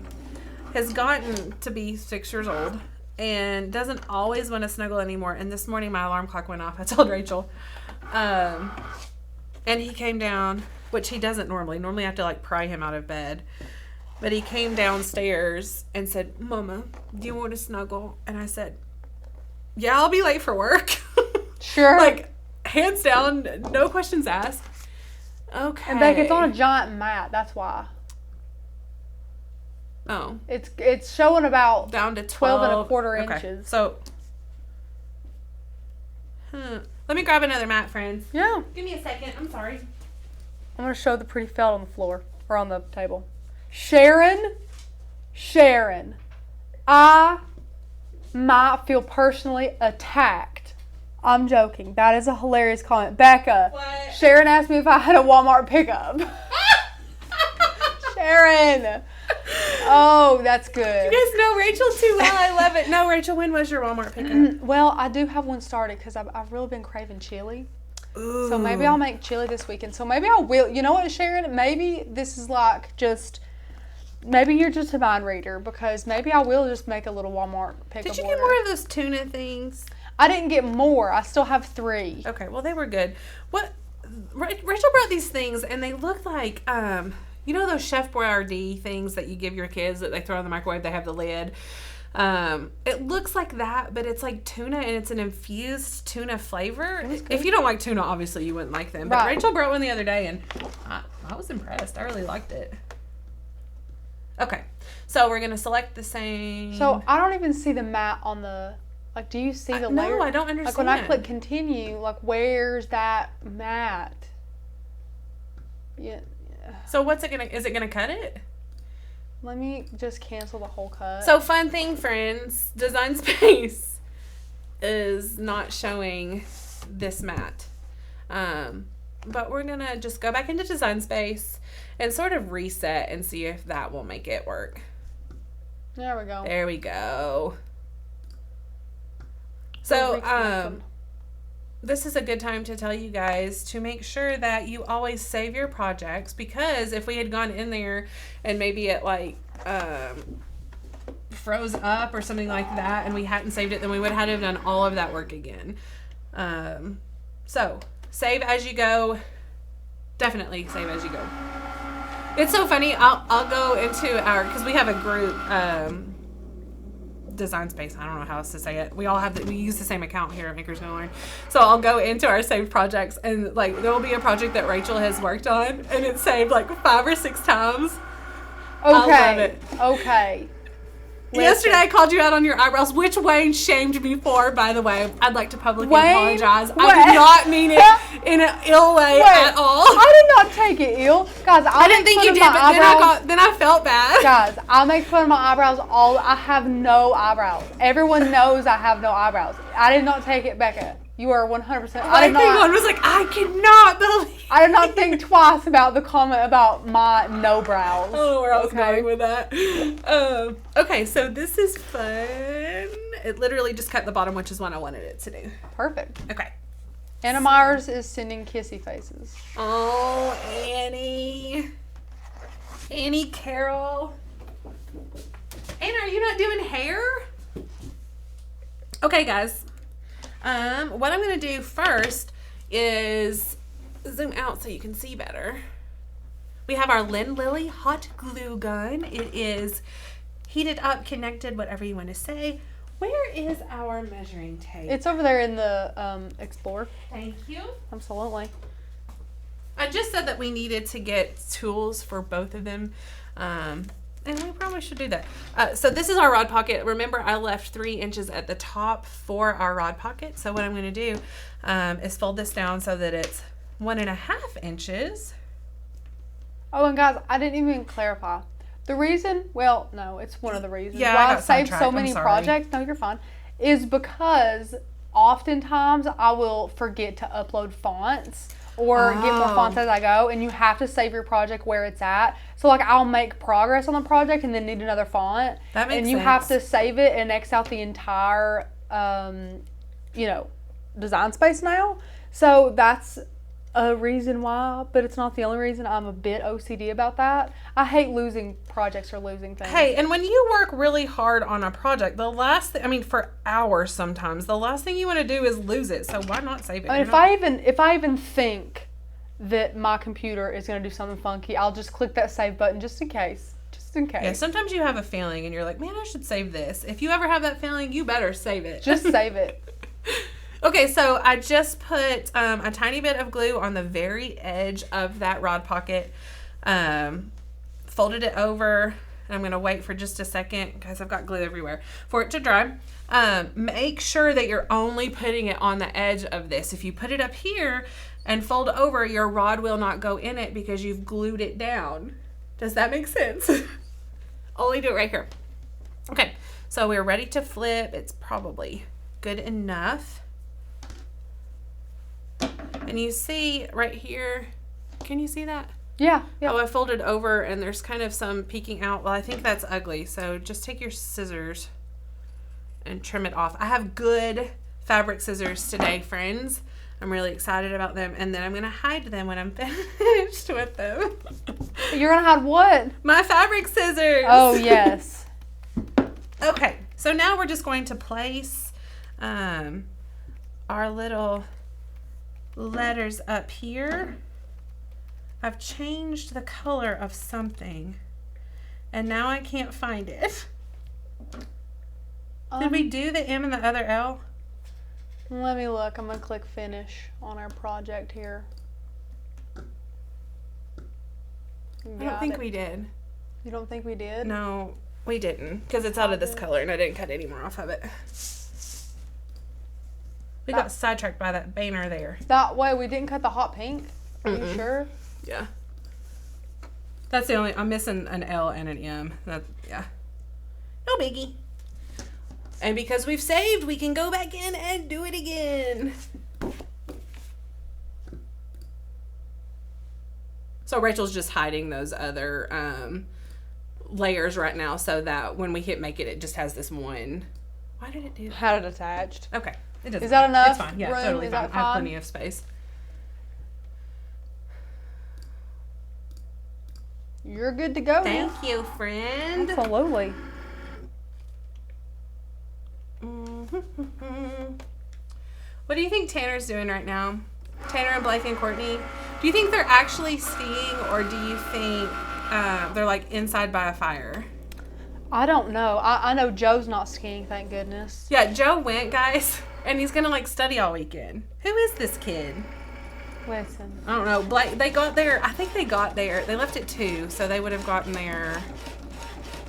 has gotten to be 6 years old and doesn't always want to snuggle anymore. And this morning my alarm clock went off. I told Rachel. And he came down, which he doesn't normally. Normally I have to like pry him out of bed. But he came downstairs and said, Mama, do you want to snuggle? And I said, yeah, I'll be late for work. Sure. Like, hands down, no questions asked. Okay. And Becca, it's on a giant mat. That's why. Oh. It's showing about Down to 12 and a quarter Okay. inches. So, let me grab another mat, friends. Yeah. Give me a second. I'm sorry. I'm going to show the pretty felt on the floor or on the table. Sharon, I might feel personally attacked. I'm joking. That is a hilarious comment. Becca, What? Sharon asked me if I had a Walmart pickup. Sharon. Oh, that's good. You guys know Rachel too well. I love it. No, Rachel, when was your Walmart pickup? Well, I do have one started because I've really been craving chili. Ooh. So maybe I'll make chili this weekend. So maybe I will. You know what, Sharon? Maybe this is like just... Maybe you're just a mind reader because maybe I will just make a little Walmart pickup Did you order. get more of those tuna things? I didn't get more. I still have 3. Okay, well, they were good. What? Rachel brought these things, and they look like, you know those Chef Boyardee things that you give your kids that they throw in the microwave? They have the lid. It looks like that, but it's like tuna, and it's an infused tuna flavor. If you don't like tuna, obviously you wouldn't like them. But Rachel brought one the other day, and I was impressed. I really liked it. Okay, so we're gonna select the same. So I don't even see the mat on the. Like, do you see the layer? No, I don't understand. Like, when I click continue, like, where's that mat? Yeah. So what's it gonna? Is it gonna cut it? Let me just cancel the whole cut. So fun thing, friends, Design Space is not showing this mat. But we're going to just go back into Design Space and sort of reset and see if that will make it work. There we go. There we go. So, this is a good time to tell you guys to make sure that you always save your projects, because if we had gone in there and maybe it like froze up or something like that and we hadn't saved it, then we would have had to have done all of that work again. So save as you go. Definitely save as you go. It's so funny. I'll go into because we have a group Design Space. I don't know how else to say it. We use the same account here at Makers Gonna Learn. So I'll go into our saved projects, and like there will be a project that Rachel has worked on, and it's saved like 5 or 6 times. Okay. I love it. Okay. Yesterday I called you out on your eyebrows, which Wayne shamed me for, by the way. I'd like to publicly apologize. I did not mean it in an ill way at all. I did not take it ill. Guys, I didn't think you did, but then I felt bad. Guys, I make fun of my eyebrows I have no eyebrows. Everyone knows I have no eyebrows. I did not take it, Becca. You are 100%. I was like, I cannot believe. I did not think twice about the comment about my no brows. I don't know where I was going with that. Okay, so this is fun. It literally just cut the bottom, which is what I wanted it to do. Perfect. Okay. Anna Myers is sending kissy faces. Oh, Annie. Annie Carroll. Anna, are you not doing hair? Okay, guys. What I'm going to do first is zoom out so you can see better. We have our Lynn Lily hot glue gun. It is heated up, connected, whatever you want to say. Where is our measuring tape? It's over there in the Explorer. Thank you. Absolutely. I just said that we needed to get tools for both of them. And we probably should do that. So this is our rod pocket. Remember, I left 3 inches at the top for our rod pocket. So what I'm going to do is fold this down so that it's 1.5 inches. Oh, and guys, I didn't even clarify. The reason, well, no, it's one of the reasons why I saved so many projects, no, you're fine, is because oftentimes I will forget to upload fonts or get more fonts as I go, and you have to save your project where it's at. So, like, I'll make progress on the project and then need another font. That makes sense. And you have to save it and X out the entire, Design Space now. So, that's a reason why, but it's not the only reason. I'm a bit OCD about that. I hate losing projects or losing things. Hey, and when you work really hard on a project, the last thing, for hours sometimes, the last thing you want to do is lose it. So why not save it? I mean, if I even think that my computer is going to do something funky, I'll just click that save button just in case. Just in case. Yeah, sometimes you have a feeling and you're like, man, I should save this. If you ever have that feeling, you better save it. Just save it. Okay, so I just put a tiny bit of glue on the very edge of that rod pocket, folded it over, and I'm going to wait for just a second because I've got glue everywhere for it to dry. Make sure that you're only putting it on the edge of this. If you put it up here and fold over, your rod will not go in it because you've glued it down. Does that make sense? Only do it right here. Okay, so we're ready to flip. It's probably good enough. And you see right here, can you see that? Yeah. Oh, I folded over and there's kind of some peeking out. Well, I think that's ugly. So just take your scissors and trim it off. I have good fabric scissors today, friends. I'm really excited about them. And then I'm going to hide them when I'm finished with them. You're going to hide what? My fabric scissors. Oh, yes. Okay. So now we're just going to place our little letters up here. I've changed the color of something and now I can't find it. Did we do the M and the other L? Let me look. I'm going to click finish on our project here. I don't think we did. You don't think we did? No, we didn't. Because it's out of this color and I didn't cut any more off of it. We got sidetracked by that banner there. That way, we didn't cut the hot pink? Are you sure? Yeah. That's the only... I'm missing an L and an M. Yeah. No biggie. And because we've saved, we can go back in and do it again. So Rachel's just hiding those other layers right now so that when we hit make it just has this one. Why did it do that? Had it attached. Okay. It doesn't Is that enough? It's fine. Yeah, room? totally Is fine. that I have fine? plenty of space. You're good to go. Thank you, friend. Absolutely. What do you think Tanner's doing right now? Tanner and Blake and Courtney. Do you think they're actually skiing, or do you think they're like inside by a fire? I don't know. I know Joe's not skiing, thank goodness. Yeah, Joe went, guys, and he's gonna like study all weekend. Who is this kid? Listen. I don't know. Blake, they got there. I think they got there. They left at 2, so they would have gotten there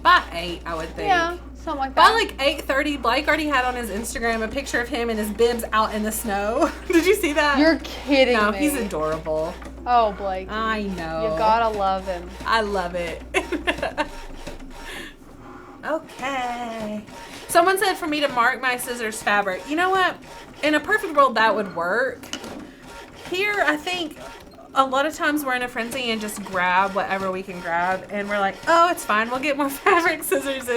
by 8, I would think. Yeah, something like By that. like 8:30, Blake already had on his Instagram a picture of him and his bibs out in the snow. Did you see that? You're kidding No, me. he's adorable. Oh, Blake. I know. You gotta love him. I love it. Okay. Someone said for me to mark my scissors fabric. You know what? In a perfect world, that would work. Here, I think a lot of times we're in a frenzy and just grab whatever we can grab. And we're like, oh, it's fine. We'll get more fabric scissors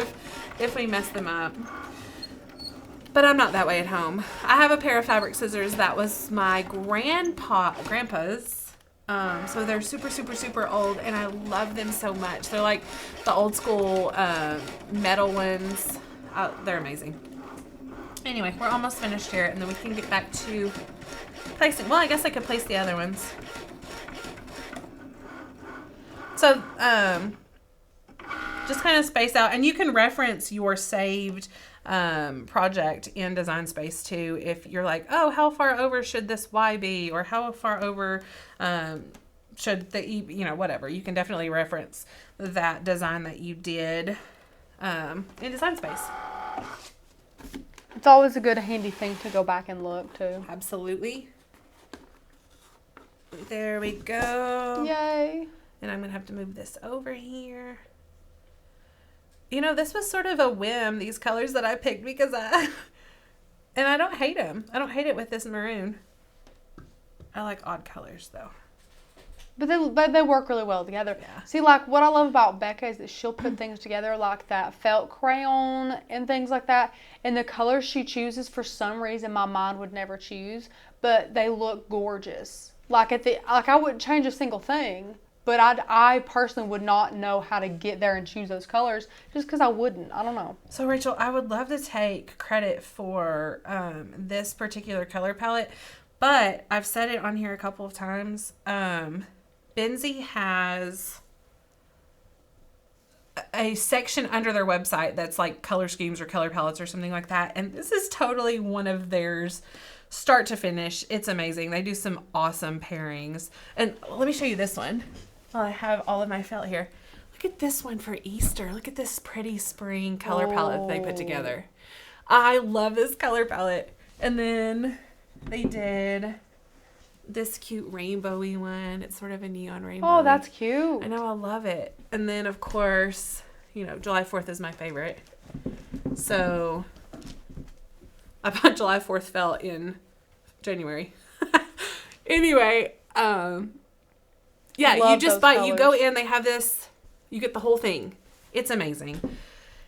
if we mess them up. But I'm not that way at home. I have a pair of fabric scissors that was my grandpa's. So they're super, super, super old, and I love them so much. They're like the old school metal ones. They're amazing. Anyway, we're almost finished here, and then we can get back to placing. Well, I guess I could place the other ones. So, just kind of space out, and you can reference your saved project in Design Space too. If you're like, oh, how far over should this Y be, or how far over should the E, whatever. You can definitely reference that design that you did in Design Space. It's always a good handy thing to go back and look too. Absolutely. There we go. Yay. And I'm gonna have to move this over here. This was sort of a whim, these colors that I picked, because and I don't hate them. I don't hate it with this maroon. I like odd colors, though. But they work really well together. Yeah. See, like, what I love about Becca is that she'll put things together like that felt crayon and things like that. And the colors she chooses, for some reason, my mind would never choose. But they look gorgeous. Like, I wouldn't change a single thing. But I personally would not know how to get there and choose those colors just because I wouldn't. I don't know. So, Rachel, I would love to take credit for this particular color palette, but I've said it on here a couple of times. Benzie has a section under their website that's like color schemes or color palettes or something like that, and this is totally one of theirs. Start to finish. It's amazing. They do some awesome pairings. And let me show you this one. Well, I have all of my felt here. Look at this one for Easter. Look at this pretty spring color palette they put together. I love this color palette. And then they did this cute rainbowy one. It's sort of a neon rainbow. Oh, that's cute. I know, I love it. And then, of course, July 4th is my favorite. So I bought July 4th felt in January. Anyway, yeah, you just buy, you go in, they have this, you get the whole thing. It's amazing.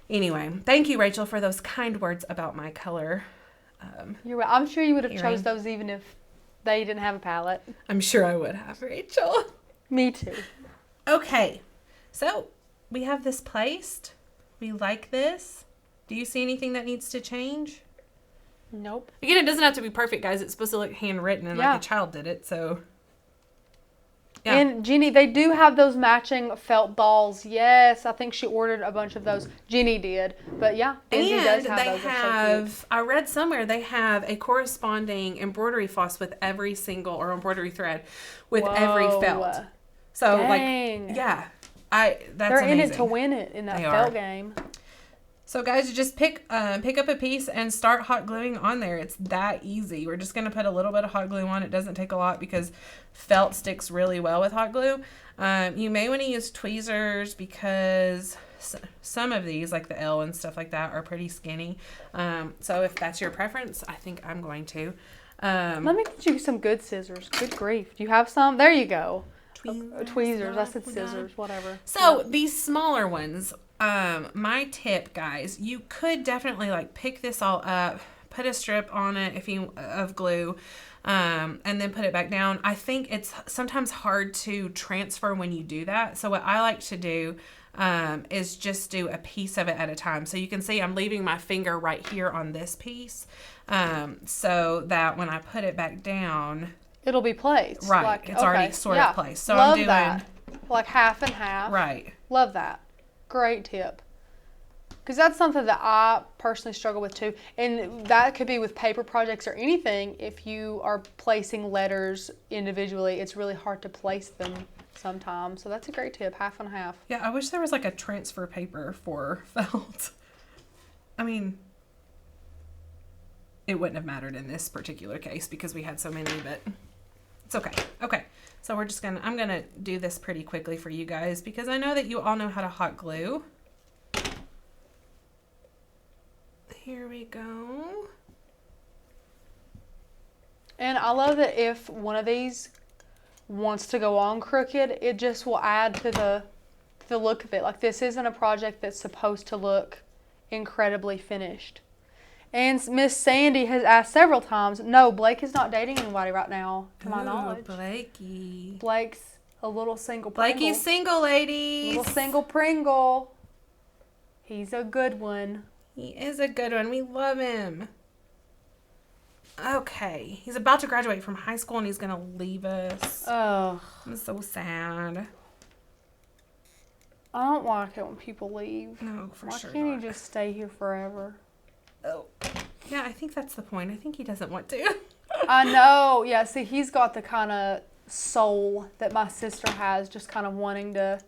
Anyway, thank you, Rachel, for those kind words about my color. You're right. I'm sure you would have Earring. chose those even if they didn't have a palette. I'm sure I would have, Rachel. Me too. Okay, so we have this placed. We like this. Do you see anything that needs to change? Nope. Again, it doesn't have to be perfect, guys. It's supposed to look handwritten and like a child did it, so. Yeah. And Jeannie, they do have those matching felt balls. Yes, I think she ordered a bunch of those. Jeannie did. But yeah, Benzie does have they those. They're so have, I read somewhere, they have a corresponding embroidery floss with every single, or embroidery thread with every Whoa. felt. So, Dang. like, yeah. That's They're amazing. in it to win it in that They felt are. game. So guys, you just pick up a piece and start hot gluing on there. It's that easy. We're just going to put a little bit of hot glue on. It doesn't take a lot because felt sticks really well with hot glue. You may want to use tweezers because some of these, like the L and stuff like that, are pretty skinny. So if that's your preference, I think I'm going to. Let me get you some good scissors. Good grief. Do you have some? There you go. Tweezers. I said scissors. Whatever. So these smaller ones, my tip, guys, you could definitely like pick this all up, put a strip on it of glue, and then put it back down. I think it's sometimes hard to transfer when you do that. So what I like to do is just do a piece of it at a time. So you can see I'm leaving my finger right here on this piece, so that when I put it back down, it'll be placed. Right, Like, it's already sort of placed. So Love I'm doing that. Like half and half. Right. Love that. Great tip. Because that's something that I personally struggle with too. And that could be with paper projects or anything. If you are placing letters individually, it's really hard to place them sometimes. So that's a great tip, half and half. Yeah, I wish there was like a transfer paper for felt. I mean, it wouldn't have mattered in this particular case because we had so many, but it's okay. Okay. So I'm going to do this pretty quickly for you guys because I know that you all know how to hot glue. Here we go. And I love that if one of these wants to go on Cricut, it just will add to the look of it. Like, this isn't a project that's supposed to look incredibly finished. And Miss Sandy has asked several times, no, Blake is not dating anybody right now, to my knowledge. Blakey. Blake's a little single Pringle. Blakey's single, ladies. Little single Pringle. He's a good one. He is a good one. We love him. Okay. He's about to graduate from high school and he's going to leave us. Oh. I'm so sad. I don't like it when people leave. No, for Why sure can't not. he just stay here forever? Oh. Yeah, I think that's the point. I think he doesn't want to. I know. Yeah, see, he's got the kind of soul that my sister has, just kind of wanting to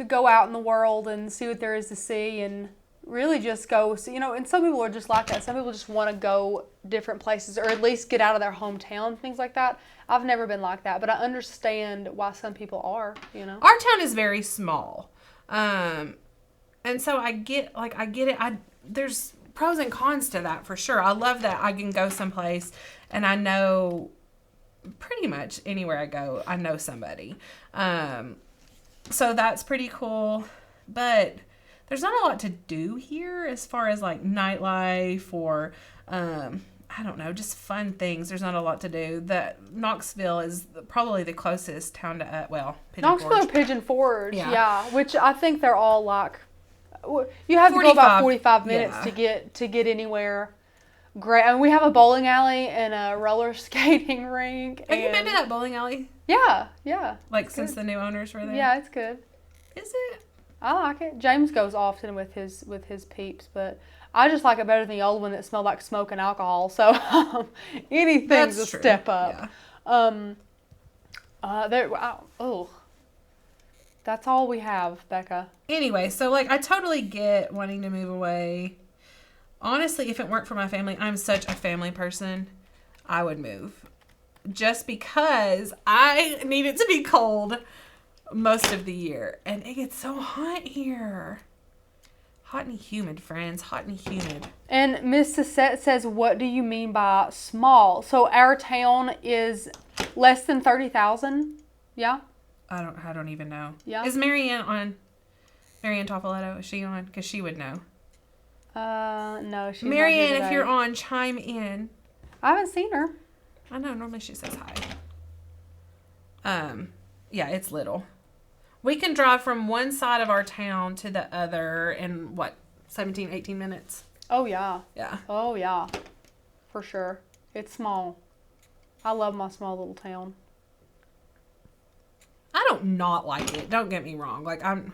go out in the world and see what there is to see and really just go, you know, and some people are just like that. Some people just want to go different places or at least get out of their hometown, things like that. I've never been like that, but I understand why some people are, you know. Our town is very small. And so I get it. There's pros and cons to that for sure. I love that I can go someplace and I know pretty much anywhere I go, I know somebody. So that's pretty cool. But there's not a lot to do here as far as like nightlife or, I don't know, just fun things. There's not a lot to do. Knoxville is probably the closest town to, Pigeon Knoxville Forge. or Pigeon Forge, Yeah. yeah, which I think they're all like, you have to go about 45 minutes yeah. to get anywhere. Great. And we have a bowling alley and a roller skating rink. Have you been to that bowling alley? Yeah. Like since the new owners were there? Yeah, it's good. Is it? I like it. James goes often with his peeps, but I just like it better than the old one that smelled like smoke and alcohol. So anything's a step up. Yeah. That's all we have, Becca. Anyway, so like I totally get wanting to move away. Honestly, if it weren't for my family, I'm such a family person, I would move. Just because I need it to be cold most of the year. And it gets so hot here. Hot and humid, friends. Hot and humid. And Miss Sissette says, what do you mean by small? So our town is less than 30,000. Yeah? I don't even know. Yeah. Is Marianne on? Marianne Toffoletto, is she on? Because she would know. No, she's Marianne, not here if today. you're on, chime in. I haven't seen her. I know, normally she says hi. Yeah, it's little. We can drive from one side of our town to the other in, 17, 18 minutes? Oh, yeah. Yeah. Oh, yeah. For sure. It's small. I love my small little town. don't not like it. Don't get me wrong. Like I'm.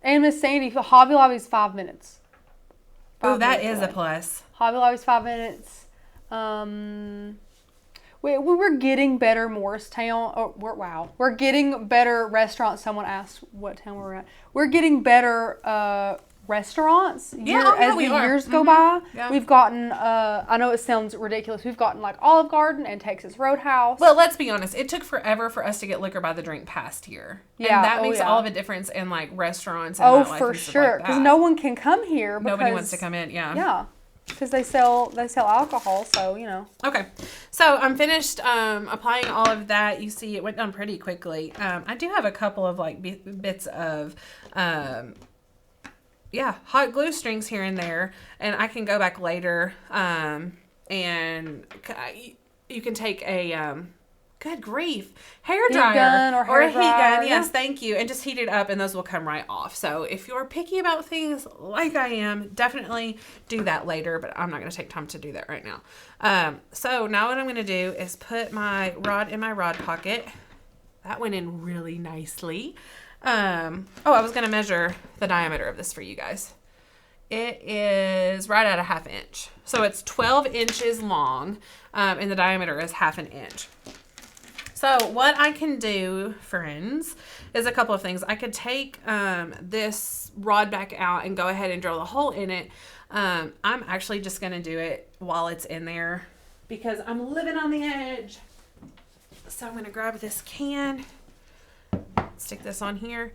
And Miss Sandy, the Hobby Lobby's 5 minutes. Oh, that is a plus. Hobby Lobby's 5 minutes. We're getting better Morristown. Oh, we're getting better restaurants. Someone asked what town we're at. We're getting better restaurants as the years go by. Yeah. We've gotten, I know it sounds ridiculous, we've gotten like Olive Garden and Texas Roadhouse. Well, let's be honest. It took forever for us to get liquor by the drink past here. Yeah. And that makes all of a difference in like restaurants and nightlife for and stuff sure. Because like no one can come here. Nobody wants to come in. Yeah. Yeah. Because they sell alcohol, so, you know. Okay. So I'm finished applying all of that. You see it went down pretty quickly. I do have a couple of like bits of hot glue strings here and there, and I can go back later and you can take a good grief, hair dryer or a heat gun. Yes, thank you. And just heat it up and those will come right off. So if you're picky about things like I am, definitely do that later, but I'm not going to take time to do that right now. So now what I'm going to do is put my rod in my rod pocket. That went in really nicely. I was going to measure the diameter of this for you guys. It is right at a 1/2 inch. So it's 12 inches long, and the diameter is 1/2 inch. So what I can do, friends, is a couple of things. I could take this rod back out and go ahead and drill a hole in it. I'm actually just going to do it while it's in there because I'm living on the edge. So I'm going to grab this can, stick this on here.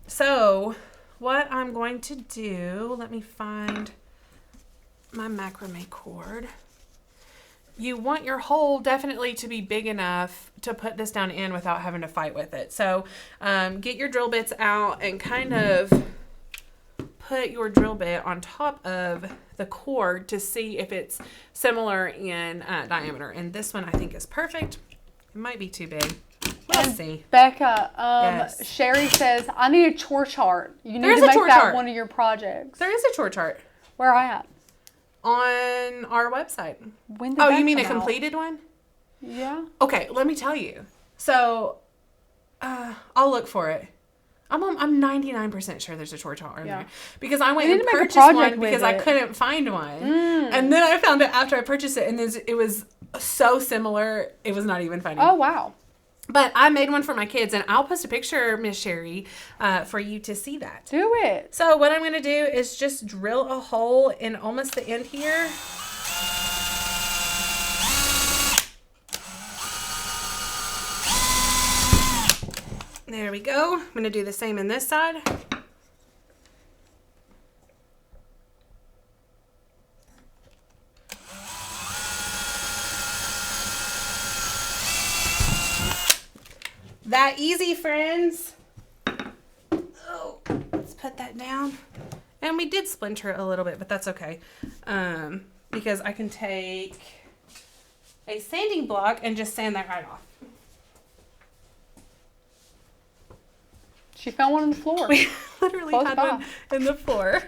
So what I'm going to do, let me find my macrame cord. You want your hole definitely to be big enough to put this down in without having to fight with it. So get your drill bits out and kind of put your drill bit on top of the cord to see if it's similar in diameter. And this one I think is perfect. It might be too big. Let's see. Becca, yes. Sherry says, I need a chore chart. You need to make that one of your projects. There is a chore chart. Where are you at? On our website. When did that you mean a come completed one? Yeah. Okay, let me tell you. So, I'll look for it. I'm 99% sure there's a chore chart in there because I went and purchased one because I couldn't find one, and then I found it after I purchased it, and it was so similar. It was not even funny. Oh wow. But I made one for my kids, and I'll post a picture, Miss Sherry, for you to see that. Do it. So what I'm going to do is just drill a hole in almost the end here. There we go. I'm going to do the same in this side. That easy, friends. Oh, let's put that down. And we did splinter it a little bit, but that's okay. Because I can take a sanding block and just sand that right off. She found one on the floor. We literally had one in the floor.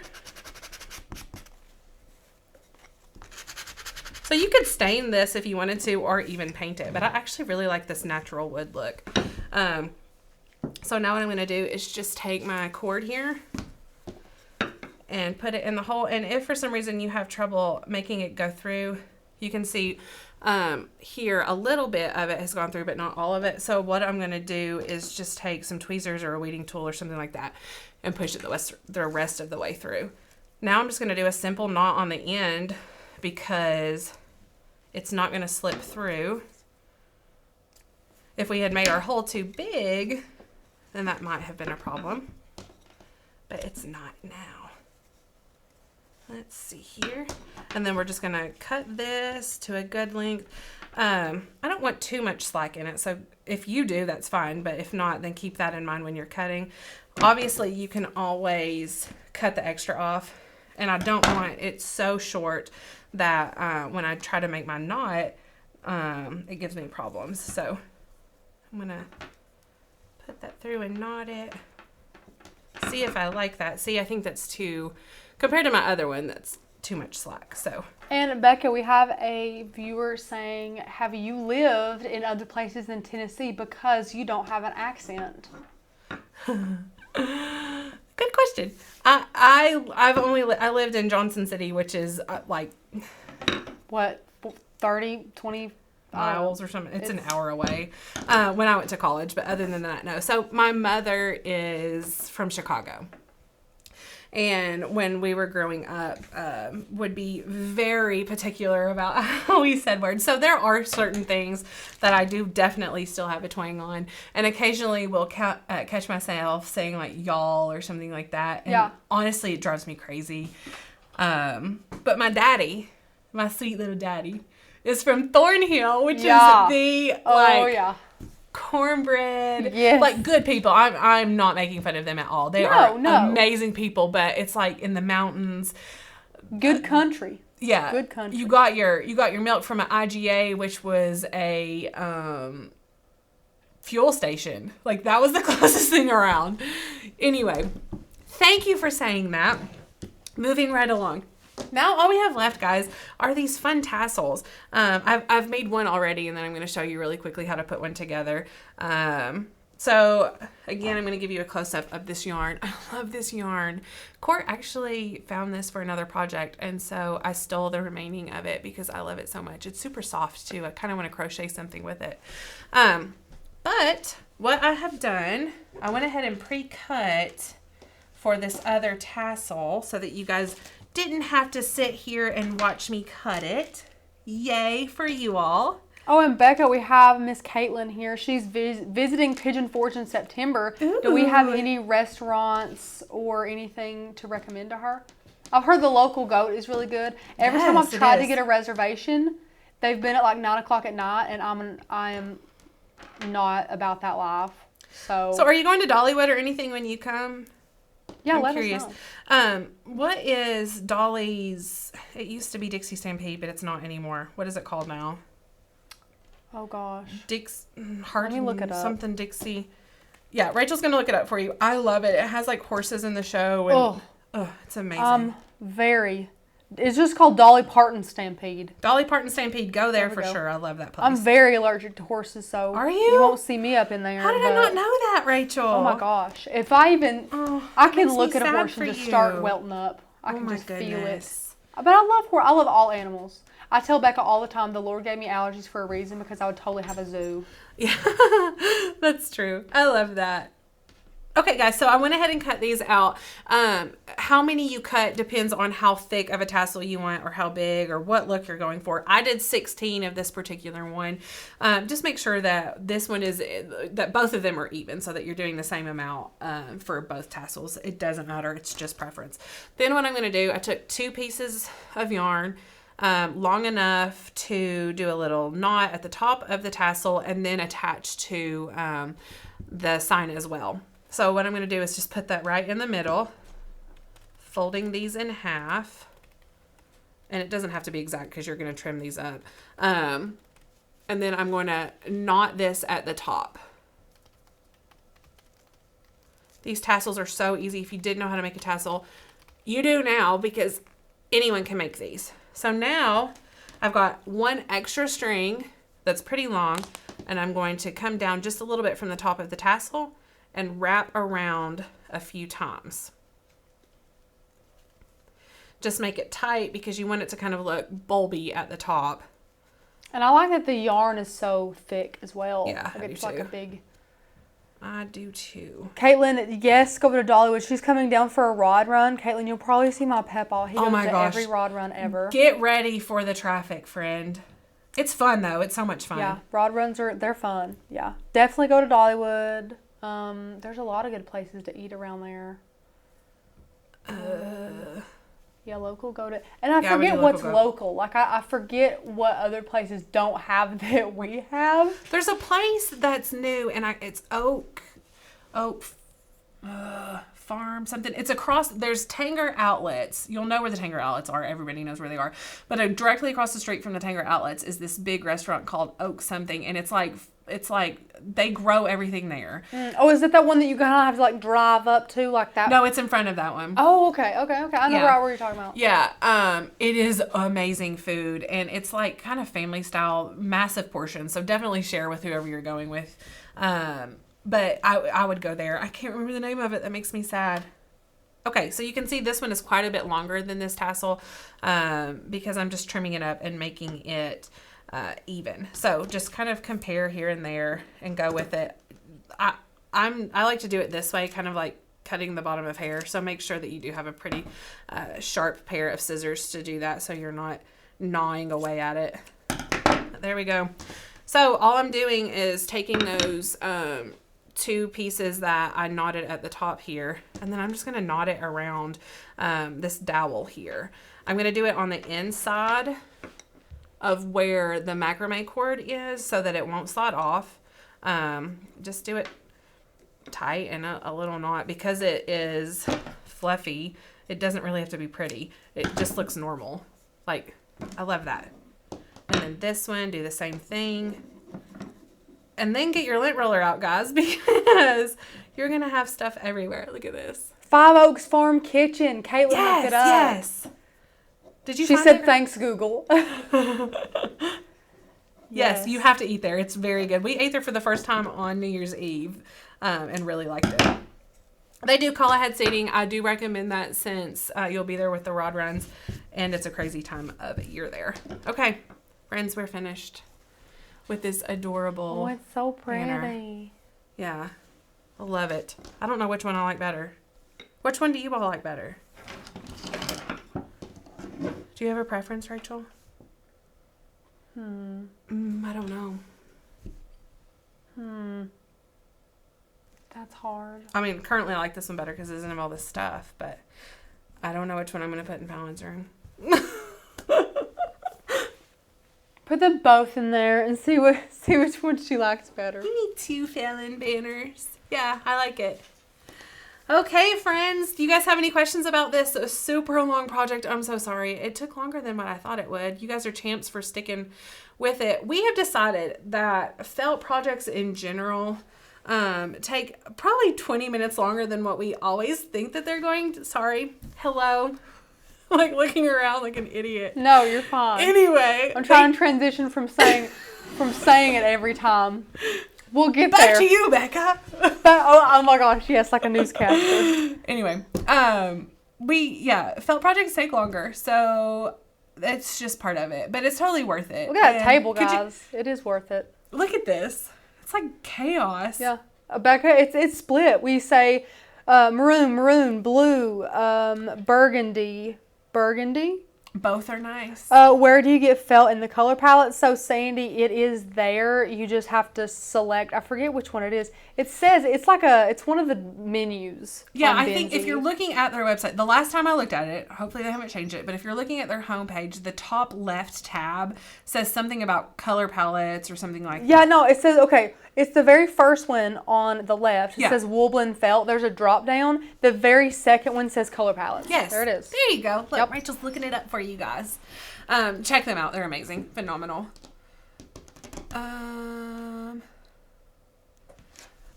So you could stain this if you wanted to, or even paint it. But I actually really like this natural wood look. So now what I'm going to do is just take my cord here and put it in the hole. And if for some reason you have trouble making it go through, you can see here a little bit of it has gone through, but not all of it. So what I'm going to do is just take some tweezers or a weeding tool or something like that and push it the rest of the way through. Now I'm just going to do a simple knot on the end because it's not going to slip through. If we had made our hole too big, then that might have been a problem, but it's not now. Let's see here. And then we're just going to cut this to a good length. I don't want too much slack in it, so if you do, that's fine, but if not, then keep that in mind when you're cutting. Obviously, you can always cut the extra off, and I don't want it so short that when I try to make my knot, it gives me problems. So I'm going to put that through and knot it. See if I like that. See, I think that's too, compared to my other one, that's too much slack. So And Becca, we have a viewer saying, have you lived in other places than Tennessee because you don't have an accent? Good question. I lived in Johnson City, which is like What, 30, 20 miles or something. It's an hour away when I went to college, but other than that, no. So my mother is from Chicago. And when we were growing up, would be very particular about how we said words. So there are certain things that I do definitely still have a twang on. And occasionally will catch myself saying like y'all or something like that. And honestly, it drives me crazy. But my daddy, my sweet little daddy, is from Thornhill, which is the cornbread, like good people. I'm not making fun of them at all. They are amazing people, but it's like in the mountains, good country. Yeah, good country. You got your milk from an IGA, which was a fuel station. Like that was the closest thing around. Anyway, thank you for saying that. Moving right along. Now all we have left, guys, are these fun tassels. I've made one already, and then I'm going to show you really quickly how to put one together. So again, I'm going to give you a close-up of this yarn. I love this yarn. Court actually found this for another project, and so I stole the remaining of it because I love it so much. It's super soft too. I kind of want to crochet something with it. But what I have done, I went ahead and pre-cut for this other tassel so that you guys didn't have to sit here and watch me cut it. Yay for you all. Oh, and Becca, we have Miss Caitlin here. She's visiting Pigeon Forge in September. Ooh. Do we have any restaurants or anything to recommend to her? I've heard the Local Goat is really good. Every time I've tried to get a reservation, they've been at like 9 o'clock at night, and I am not about that life. So are you going to Dollywood or anything when you come? Yeah, I'm let curious. us know. What is Dolly's? It used to be Dixie Stampede, but it's not anymore. What is it called now? Oh gosh. Let me look it up. Something Dixie. Yeah, Rachel's gonna look it up for you. I love it. It has like horses in the show. And, it's amazing. It's just called Dolly Parton Stampede. Dolly Parton Stampede. Go there for sure. I love that place. I'm very allergic to horses, so are you? You won't see me up in there. How did I not know that, Rachel? Oh my gosh! If I even, I can look at a horse and just start welting up. I can just feel it. But I love all animals. I tell Becca all the time the Lord gave me allergies for a reason because I would totally have a zoo. Yeah, that's true. I love that. Okay, guys, so I went ahead and cut these out. How many you cut depends on how thick of a tassel you want or how big or what look you're going for. I did 16 of this particular one. Just make sure that this one that both of them are even so that you're doing the same amount for both tassels. It doesn't matter. It's just preference. Then what I'm going to do, I took 2 pieces of yarn, long enough to do a little knot at the top of the tassel and then attach to the sign as well. So what I'm going to do is just put that right in the middle, folding these in half. And it doesn't have to be exact because you're going to trim these up. And then I'm going to knot this at the top. These tassels are so easy. If you didn't know how to make a tassel, you do now because anyone can make these. So now I've got one extra string that's pretty long, and I'm going to come down just a little bit from the top of the tassel and wrap around a few times. Just make it tight because you want it to kind of look bulby at the top. And I like that the yarn is so thick as well. Yeah, like it's like a big. I do too. Caitlin, yes, go to Dollywood. She's coming down for a rod run. Caitlin, you'll probably see my Pepaw. He goes to every rod run ever. Get ready for the traffic, friend. It's fun though. It's so much fun. Yeah, rod runs they're fun. Yeah, definitely go to Dollywood. There's a lot of good places to eat around there. Yeah, Local Go to, and I forget what's local. Like I forget what other places don't have that we have. There's a place that's new, and it's Oak Farm something. It's across, there's Tanger Outlets. You'll know where the Tanger Outlets are. Everybody knows where they are. But directly across the street from the Tanger Outlets is this big restaurant called Oak something. And it's like they grow everything there. Oh, is it that one that you kind of have to like drive up to like that? No, it's in front of that one. Oh, okay. I know right where you're talking about. Yeah. It is amazing food, and it's like kind of family style, massive portions. So definitely share with whoever you're going with. But I would go there. I can't remember the name of it. That makes me sad. Okay, so you can see this one is quite a bit longer than this tassel because I'm just trimming it up and making it even. So just kind of compare here and there and go with it. I like to do it this way, kind of like cutting the bottom of hair. So make sure that you do have a pretty sharp pair of scissors to do that so you're not gnawing away at it. There we go. So all I'm doing is taking those two pieces that I knotted at the top here, and then I'm just going to knot it around this dowel here. I'm going to do it on the inside of where the macrame cord is so that it won't slide off. Just do it tight and a little knot because it is fluffy. It doesn't really have to be pretty. It just looks normal. Like, I love that. And then this one, do the same thing. And then get your lint roller out, guys, because you're going to have stuff everywhere. Look at this. Five Oaks Farm Kitchen. Caitlin looked it up. Yes. Did you She find said, it? thanks, Google. Yes, you have to eat there. It's very good. We ate there for the first time on New Year's Eve and really liked it. They do call ahead seating. I do recommend that since you'll be there with the rod runs, and it's a crazy time of year there. Okay, friends, we're finished with this adorable Oh, it's so banner. pretty. Yeah, I love it. I don't know which one I like better. Which one do you all like better? Do you have a preference, Rachel? I don't know. That's hard. I mean, currently I like this one better because it doesn't have all this stuff, but I don't know which one I'm going to put in Fallon's room. Put them both in there and see which one she likes better. We need 2 Fallon banners. Yeah, I like it. Okay, friends. Do you guys have any questions about this? A super long project. I'm so sorry. It took longer than what I thought it would. You guys are champs for sticking with it. We have decided that felt projects in general take probably 20 minutes longer than what we always think that they're going to. Sorry. Hello. Like looking around like an idiot. No, you're fine. Anyway. I'm trying to transition from saying it every time. We'll get Back there. to you, Becca. Oh my gosh, yes, like a newscaster. Anyway, felt projects take longer, so it's just part of it, but it's totally worth it. Look at that And table, guys. It is worth it. look at this. It's like chaos. Yeah, Becca, it's split. We say maroon, blue, burgundy. Both are nice. Where do you get felt in the color palette? So Sandy, it is there. You just have to select. I forget which one it is. It says it's one of the menus. Yeah, on I think if Benzie. you're looking at their website, the last time I looked at it, hopefully they haven't changed it, but if you're looking at their homepage, the top left tab says something about color palettes or something like that. Yeah, no, it says, okay, it's the very first one on the left. It says Woolblin Felt. There's a drop down. The very second one says color palettes. Yes. There it is. There you go. Look, Yep. Rachel's looking it up for you guys. Check them out. They're amazing. Phenomenal.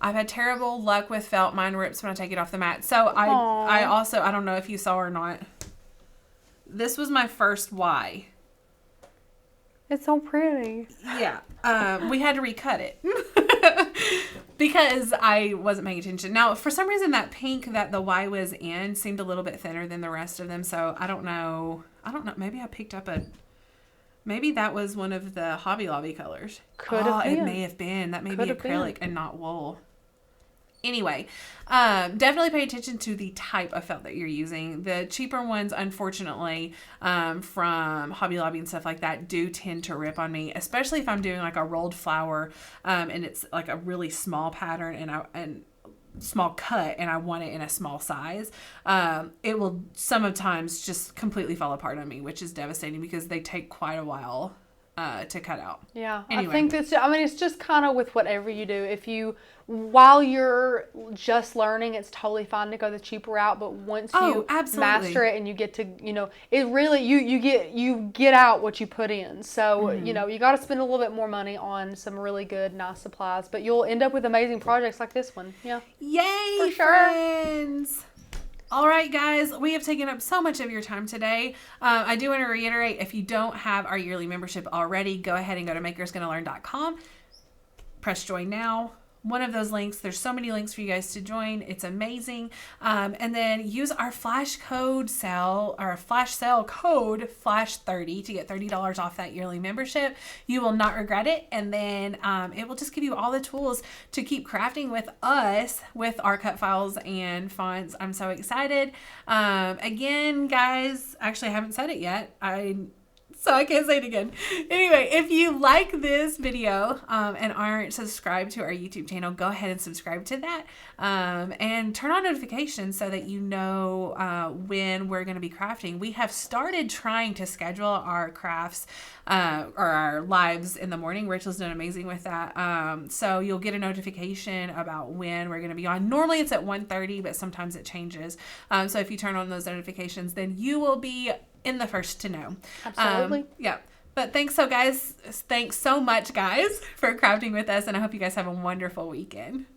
I've had terrible luck with felt. Mine rips when I take it off the mat. So I also, I don't know if you saw or not. This was my first Y. It's so pretty. Yeah. We had to recut it because I wasn't paying attention. Now, for some reason, that pink that the Y was in seemed a little bit thinner than the rest of them. So I don't know. Maybe I picked up maybe that was one of the Hobby Lobby colors. Could have been. It may have been. That may Could be have acrylic and not wool. Anyway, definitely pay attention to the type of felt that you're using. The cheaper ones, unfortunately, from Hobby Lobby and stuff like that, do tend to rip on me, especially if I'm doing like a rolled flower and it's like a really small pattern and small cut and I want it in a small size. It will sometimes just completely fall apart on me, which is devastating because they take quite a while to cut out. Yeah, Anyway. I think it's just kind of with whatever you do. While you're just learning, it's totally fine to go the cheaper route, but once you master it and you get to, it really, you get out what you put in. So, you got to spend a little bit more money on some really good, nice supplies, but you'll end up with amazing projects like this one. Yeah. Yay, for sure. friends. All right, guys, we have taken up so much of your time today. I do want to reiterate, if you don't have our yearly membership already, go ahead and go to makersgonnalearn.com. Press join now. One of those links, there's so many links for you guys to join. It's amazing. And then use our flash sale code FLASH30 to get $30 off that yearly membership. You will not regret it. And then it will just give you all the tools to keep crafting with us with our cut files and fonts. I'm so excited. Again, guys, actually I haven't said it yet. So I can't say it again. Anyway, if you like this video and aren't subscribed to our YouTube channel, go ahead and subscribe to that and turn on notifications so that you know when we're going to be crafting. We have started trying to schedule our crafts or our lives in the morning. Rachel's done amazing with that. So you'll get a notification about when we're going to be on. Normally it's at 1:30, but sometimes it changes. So if you turn on those notifications, then you will be in the first to know. Absolutely. Yeah. But thanks so much, guys, for crafting with us. And I hope you guys have a wonderful weekend.